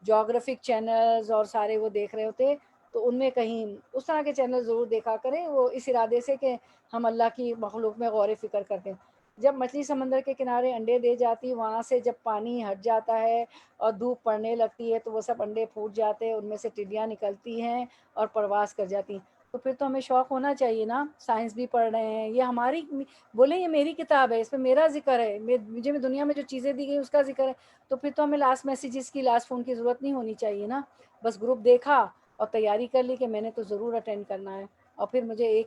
[SPEAKER 1] جیوگرافک چینلز اور سارے وہ دیکھ رہے ہوتے تو ان میں کہیں اس طرح کے چینل ضرور دیکھا کریں، وہ اس ارادے سے کہ ہم اللہ کی مخلوق میں غور فکر کرتے ہیں۔ جب مچھلی سمندر کے کنارے انڈے دے جاتی، وہاں سے جب پانی ہٹ جاتا ہے اور دھوپ پڑنے لگتی ہے تو وہ سب انڈے پھوٹ جاتے ہیں، ان میں سے ٹڈیاں نکلتی ہیں اور پرواز کر جاتی ہیں۔ تو پھر تو ہمیں شوق ہونا چاہیے نا، سائنس بھی پڑھ رہے ہیں، یہ ہماری بولیں یہ میری کتاب ہے، اس میں میرا ذکر ہے، مجھے دنیا میں جو چیزیں دی گئی اس کا ذکر ہے، تو پھر تو ہمیں لاسٹ میسیجز کی، لاسٹ فون کی ضرورت نہیں ہونی چاہیے نا۔ بس گروپ دیکھا اور تیاری کر لی کہ میں نے تو ضرور اٹینڈ کرنا ہے، اور پھر مجھے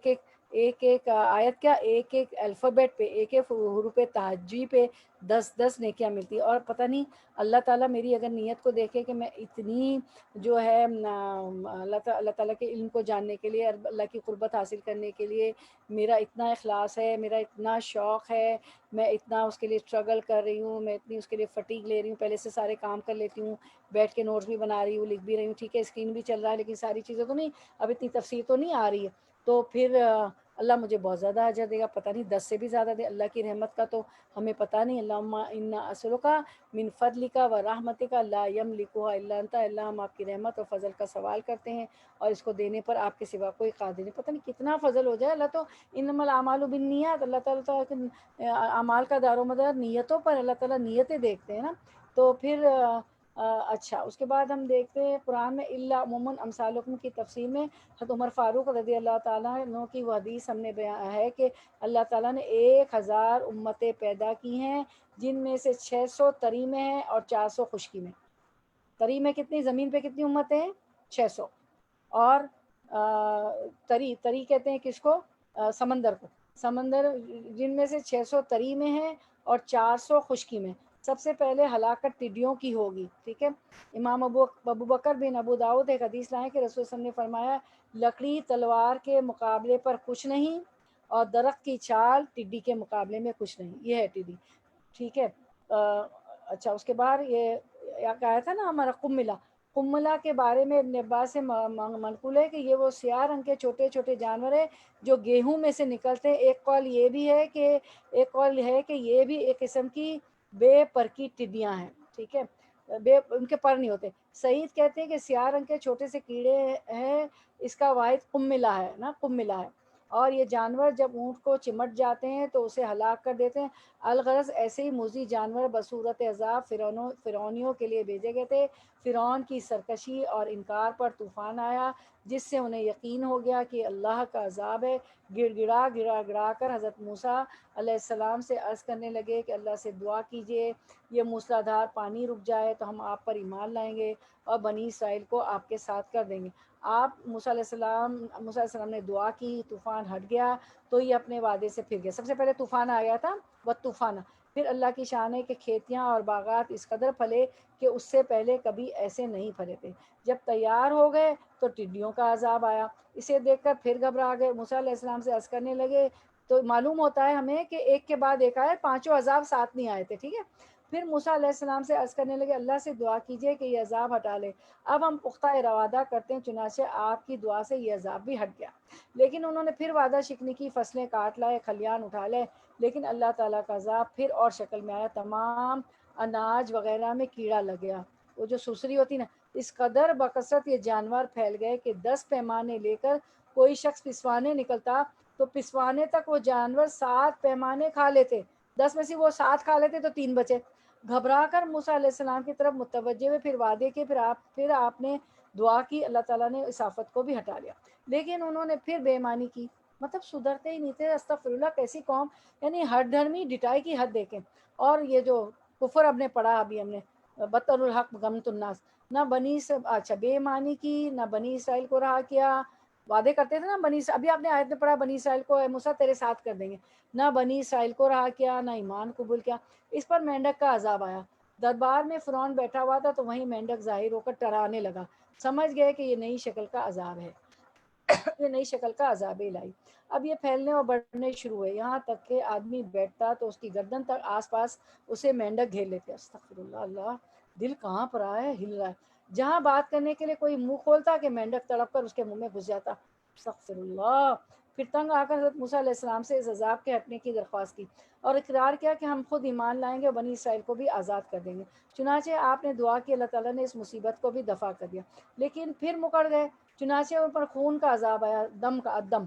[SPEAKER 1] ایک آیت کیا، ایک الفابیٹ پہ، ایک حروف تہجی پہ 10 نیکیاں ملتی، اور پتہ نہیں اللہ تعالیٰ میری اگر نیت کو دیکھے کہ میں اتنی جو ہے اللہ تعالیٰ کے علم کو جاننے کے لیے، اللہ کی قربت حاصل کرنے کے لیے میرا اتنا اخلاص ہے، میرا اتنا شوق ہے، میں اتنا اس کے لیے اسٹرگل کر رہی ہوں، میں اتنی اس کے لیے فٹیگ لے رہی ہوں، پہلے سے سارے کام کر لیتی ہوں، بیٹھ کے نوٹس بھی بنا رہی ہوں، لکھ بھی رہی ہوں، ٹھیک ہے اسکرین بھی چل رہا ہے لیکن ساری چیزیں تو نہیں، اب اتنی تفصیل تو نہیں آ رہی ہے، تو پھر اللہ مجھے بہت زیادہ اجر دے گا، پتہ نہیں 10 سے بھی زیادہ دے، اللہ کی رحمت کا تو ہمیں پتہ نہیں۔ اللہم انا اسألک من فضلک و رحمتک لا یملکها الا انت، اللہ ہم آپ کی رحمت اور فضل کا سوال کرتے ہیں اور اس کو دینے پر آپ کے سوا کوئی قادر نہیں۔ پتہ نہیں کتنا فضل ہو جائے، اللہ تو انما الاعمال بالنیات، اللہ تعالیٰ کے اعمال کا دار و مدار نیتوں پر، اللہ تعالیٰ نیتیں دیکھتے ہیں نا۔ تو پھر اچھا اس کے بعد ہم دیکھتے ہیں قرآن میں الا عموماً امثالکم کی تفسیر میں حضرت عمر فاروق رضی اللہ تعالیٰ عنہ کی وہ حدیث ہم نے بیان ہے کہ اللہ تعالیٰ نے 1000 امتیں پیدا کی ہیں، جن میں سے 600 تری میں ہیں اور 400 خشکی میں۔ تری میں کتنی، زمین پہ کتنی امتیں ہیں؟ 600، اور تری کہتے ہیں کس کو؟ سمندر کو، سمندر جن میں سے 600 تری میں ہیں اور 400 خشکی میں۔ سب سے پہلے ہلاکت ٹڈیوں کی ہوگی، ٹھیک ہے۔ امام ابو بکر بن ابو داؤد ایک حدیث لائیں کہ رسول صلی اللہ علیہ وسلم نے فرمایا لکڑی تلوار کے مقابلے پر کچھ نہیں اور درخت کی چھال ٹڈی کے مقابلے میں کچھ نہیں، یہ ہے ٹڈی، ٹھیک ہے۔ اچھا اس کے بعد یہ کہا تھا نا ہمارا قملہ کے بارے میں ابن عباس سے منقول ہے کہ یہ وہ سیاہ رنگ کے چھوٹے چھوٹے جانور ہیں جو گیہوں میں سے نکلتے ہیں۔ ایک قول یہ بھی ہے کہ یہ بھی ایک قسم کی بے پر کی ٹڈیاں ہیں، ٹھیک ہے، ان کے پر نہیں ہوتے. سعید کہتے ہیں کہ سیاہ رنگ کے چھوٹے سے کیڑے ہیں، اس کا واحد قملہ ہے نا، قملہ ہے، اور یہ جانور جب اونٹ کو چمٹ جاتے ہیں تو اسے ہلاک کر دیتے ہیں. الغرض ایسے ہی موذی جانور بصورت عذاب فرعونیوں کے لیے بھیجے گئے تھے. فرعون کی سرکشی اور انکار پر طوفان آیا جس سے انہیں یقین ہو گیا کہ اللہ کا عذاب ہے. گڑا کر حضرت موسیٰ علیہ السلام سے عرض کرنے لگے کہ اللہ سے دعا کیجئے یہ موسلادھار پانی رک جائے تو ہم آپ پر ایمان لائیں گے اور بنی اسرائیل کو آپ کے ساتھ کر دیں گے. آپ موسیٰ علیہ السلام نے دعا کی، طوفان ہٹ گیا تو یہ اپنے وعدے سے پھر گیا. سب سے پہلے طوفان آ گیا تھا، وہ طوفان. پھر اللہ کی شان ہے کہ کھیتیاں اور باغات اس قدر پھلے کہ اس سے پہلے کبھی ایسے نہیں پھلے تھے. جب تیار ہو گئے تو ٹڈیوں کا عذاب آیا. اسے دیکھ کر پھر گھبرا گئے. موسیٰ علیہ السلام سے عرض کرنے لگے تو معلوم ہوتا ہے ہمیں کہ ایک کے بعد ایک آئے، پانچوں عذاب ساتھ نہیں آئے تھے. ٹھیک ہے. پھر موسیٰ علیہ السلام سے عرض کرنے لگے اللہ سے دعا کیجئے کہ یہ عذاب ہٹا لے. اب ہم پختہ ارادہ کرتے ہیں، چنانچہ آپ کی دعا سے یہ عذاب بھی ہٹ گیا. لیکن انہوں نے پھر وعدہ شکنی کی، فصلیں کاٹ لائے، کھلیان اٹھا لے، لیکن اللہ تعالیٰ کا عذاب پھر اور شکل میں آیا. تمام اناج وغیرہ میں کیڑا لگ گیا. وہ جو سسری ہوتی نا، اس قدر بکثرت یہ جانور پھیل گئے کہ 10 پیمانے لے کر کوئی شخص پسوانے نکلتا تو پسوانے تک وہ جانور 7 پیمانے کھا لیتے. 10 میں سے وہ 7 کھا لیتے تو 3 بچے. گھبرا کر موسیٰ علیہ السلام کی طرف متوجہ ہوئے، پھر وعدے کے پھر آپ نے دعا کی، اللہ تعالیٰ نے اس آفت کو بھی ہٹا لیا. لیکن انہوں نے پھر بے ایمانی کی، مطلب سدھرتے ہی نہیں تھے. استغفر اللہ، کیسی قوم. یعنی ہر دھرمی ڈٹائی کی حد دیکھیں. اور یہ جو کفر اب نے پڑھا، ابھی ہم نے بطر الحق غمت الناس، نہ اچھا بے ایمانی کی، نہ بنی اسرائیل کو رہا کیا. وعدے کرتے تھے نا ابھی آپ نے آیت میں پڑھا بنی اسرائیل کو اے موسیٰ تیرے ساتھ کر دیں گے. نہ بنی اسرائیل کو رہا کیا، نہ ایمان قبول کیا. اس پر مینڈک کا عذاب آیا. دربار میں فرعون بیٹھا ہوا تھا تو وہیں مینڈک ظاہر ہو کر ٹرانے لگا. سمجھ گئے کہ یہ نئی شکل کا عذاب ہے، یہ نئی شکل کا عذاب الہی. اب یہ پھیلنے اور بڑھنے شروع ہوئے، یہاں تک کہ آدمی بیٹھتا تو اس کی گردن تک آس پاس اسے مینڈک گھیر لیتے. استغفر اللہ. اللہ، دل کہاں پر آیا ہے، ہل رہا ہے. جہاں بات کرنے کے لیے کوئی منہ کھولتا کہ مینڈک تڑپ کر اس کے منہ میں گھس جاتا. استغفر اللہ. پھر تنگ آ کر حضرت موسیٰ علیہ السلام سے اس عذاب کے ہٹنے کی درخواست کی اور اقرار کیا کہ ہم خود ایمان لائیں گے اور بنی اسرائیل کو بھی آزاد کر دیں گے. چنانچہ آپ نے دعا کی، اللہ تعالیٰ نے اس مصیبت کو بھی دفع کر دیا. لیکن پھر مکر گئے. چنانچہ ان پر خون کا عذاب آیا، دم کا دم.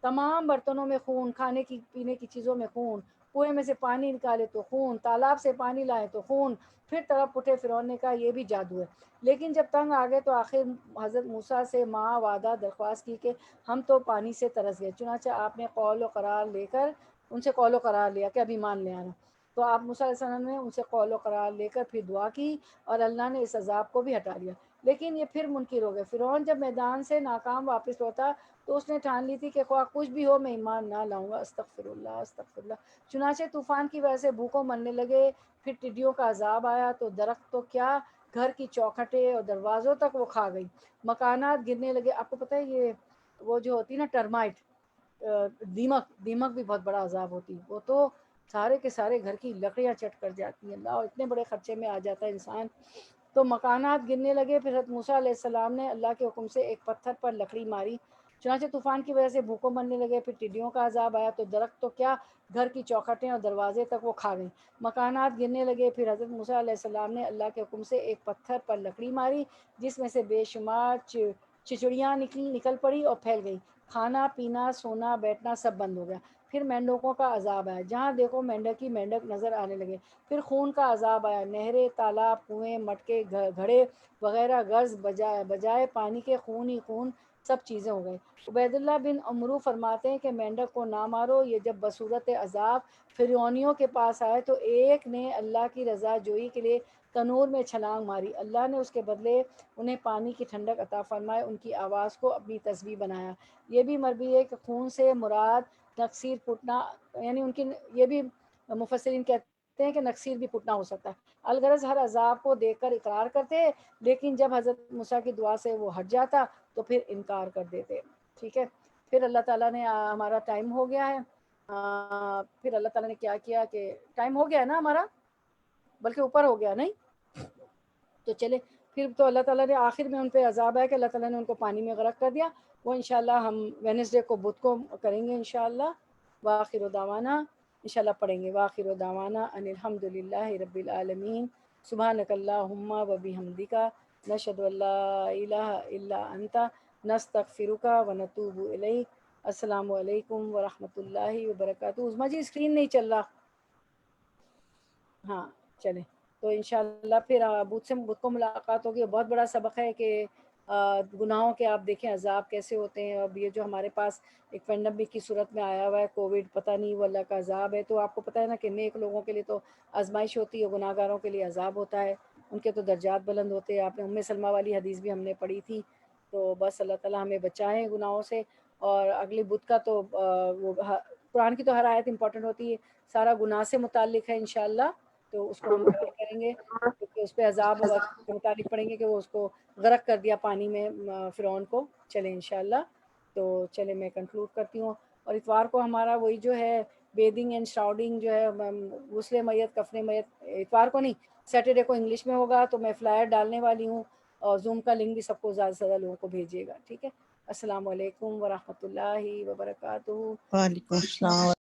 [SPEAKER 1] تمام برتنوں میں خون، کھانے کی پینے کی چیزوں میں خون، کنویں میں سے پانی نکالے تو خون، تالاب سے پانی لائے تو خون. پھر طرف اٹھے. فرعون نے کہا یہ بھی جادو ہے. لیکن جب تنگ آ گئے تو آخر حضرت موسیٰ سے وعدہ درخواست کی کہ ہم تو پانی سے ترس گئے. چنانچہ آپ نے قول و قرار لے کر ان سے قول و قرار لیا کہ ابھی مان لے آنا. تو آپ موسیٰ علیہ السلام نے ان سے قول و قرار لے کر پھر دعا کی اور اللہ نے اس عذاب کو بھی ہٹا لیا. لیکن یہ پھر منکر ہو گئے. فرعون جب میدان سے ناکام واپس ہوتا تو اس نے ٹھان لی تھی کہ خواہ کچھ بھی ہو میں ایمان نہ لاؤں گا. استغفر اللہ، استغفر اللہ. چنانچہ طوفان کی وجہ سے بھوکوں مرنے لگے. پھر ٹڈیوں کا عذاب آیا تو درخت تو کیا، گھر کی چوکھٹیں اور دروازوں تک وہ کھا گئی. مکانات گرنے لگے. آپ کو پتہ ہے یہ وہ جو ہوتی ہے نا ٹرمائٹ، دیمک بھی بہت بڑا عذاب ہوتی ہے. وہ تو سارے کے سارے گھر کی لکڑیاں چٹ کر جاتی ہیں. اللہ، اتنے بڑے خرچے میں آ جاتا ہے انسان. تو مکانات گرنے لگے. پھر حضرت موسیٰ علیہ السلام نے اللہ کے حکم سے ایک پتھر پر لکڑی ماری. چنانچہ طوفان کی وجہ سے بھوکوں مرنے لگے. پھر ٹڈیوں کا عذاب آیا تو درخت تو کیا، گھر کی چوکھٹیں اور دروازے تک وہ کھا گئیں. مکانات گرنے لگے. پھر حضرت موسیٰ علیہ السلام نے اللہ کے حکم سے ایک پتھر پر لکڑی ماری جس میں سے بے شمار چچڑیاں نکل پڑی اور پھیل گئی. کھانا پینا، سونا بیٹھنا سب بند ہو گیا. پھر مینڈکوں کا عذاب آیا. جہاں دیکھو مینڈک ہی مینڈک نظر آنے لگے. پھر خون کا عذاب آیا. نہریں، تالاب، کنویں، مٹکے، گھڑے وغیرہ غرض بجائے پانی کے خون ہی خون سب چیزیں ہو گئی. عبید اللہ بن عمرو فرماتے ہیں کہ مینڈک کو نہ مارو. یہ جب بصورت عذاب فرعونیوں کے پاس آئے تو ایک نے اللہ کی رضا جوئی کے لیے تنور میں چھلانگ ماری. اللہ نے اس کے بدلے انہیں پانی کی ٹھنڈک عطا فرمائے، ان کی آواز کو اپنی تسبیح بنایا. یہ بھی مروی ہے کہ خون سے مراد نقصیر پھوٹنا، یعنی ان کی یہ بھی مفسرین کہتے ہیں کہ نقصیر بھی پھوٹنا ہو سکتا ہے. الغرض ہر عذاب کو دیکھ کر اقرار کرتے، لیکن جب حضرت موسیٰ کی دعا سے وہ ہٹ جاتا تو پھر انکار کر دیتے. ٹھیک ہے. پھر اللہ تعالیٰ نے ہمارا ٹائم ہو گیا ہے. پھر اللہ تعالیٰ نے کیا کیا کہ ٹائم ہو گیا ہے نا ہمارا، بلکہ اوپر ہو گیا نہیں تو چلے. پھر تو اللہ تعالیٰ نے آخر میں ان پہ عذاب ہے کہ اللہ تعالیٰ نے ان کو پانی میں غرق کر دیا. وہ انشاءاللہ ہم وینسڈے کو بدھ کو کریں گے انشاءاللہ. وآخر دعوانا، انشاءاللہ پڑھیں گے. وآخر دعوانا ان الحمد للہ رب العالمین. سبحانک اللہم و بحمدک نشہد ان لا الہ الا انت نستغفرک و نتوب الیک. السلام علیکم ورحمۃ اللہ وبرکاتہ. عظمیٰ جی اسکرین نہیں چل رہا. ہاں چلیں تو انشاءاللہ پھر بدھ کو ملاقات ہوگی. بہت بڑا سبق ہے کہ گناہوں کے آپ دیکھیں عذاب کیسے ہوتے ہیں. اب یہ جو ہمارے پاس ایک پینڈمک کی صورت میں آیا ہوا ہے کووڈ، پتہ نہیں وہ اللہ کا عذاب ہے. تو آپ کو پتہ ہے نا کہ نیک لوگوں کے لیے تو آزمائش ہوتی ہے، گناہ گاروں کے لیے عذاب ہوتا ہے، ان کے تو درجات بلند ہوتے ہیں. آپ نے ام سلمہ والی حدیث بھی ہم نے پڑھی تھی. تو بس اللہ تعالیٰ ہمیں بچائیں گناہوں سے. اور اگلی بدھ کا تو وہ قرآن کی تو ہر آیت امپورٹنٹ ہوتی ہے، سارا گناہ سے متعلق ہے انشاءاللہ. تو اس کو ہم کور کریں گے کیونکہ اس پہ عذاب کے متعلق پڑھیں گے کہ وہ اس کو غرق کر دیا پانی میں فرعون کو. چلیں انشاءاللہ. تو چلیں میں کنکلوڈ کرتی ہوں. اور اتوار کو ہمارا وہی جو ہے بیدنگ اینڈ شراؤڈنگ جو ہے غسل میت کفن میت، اتوار کو نہیں سیٹرڈے کو انگلش میں ہوگا. تو میں فلائر ڈالنے والی ہوں اور زوم کا لنک بھی سب کو زیادہ سے زیادہ لوگوں کو بھیجیے گا. ٹھیک ہے. السلام علیکم ورحمۃ اللہ وبرکاتہ.
[SPEAKER 4] وعلیکم السلام.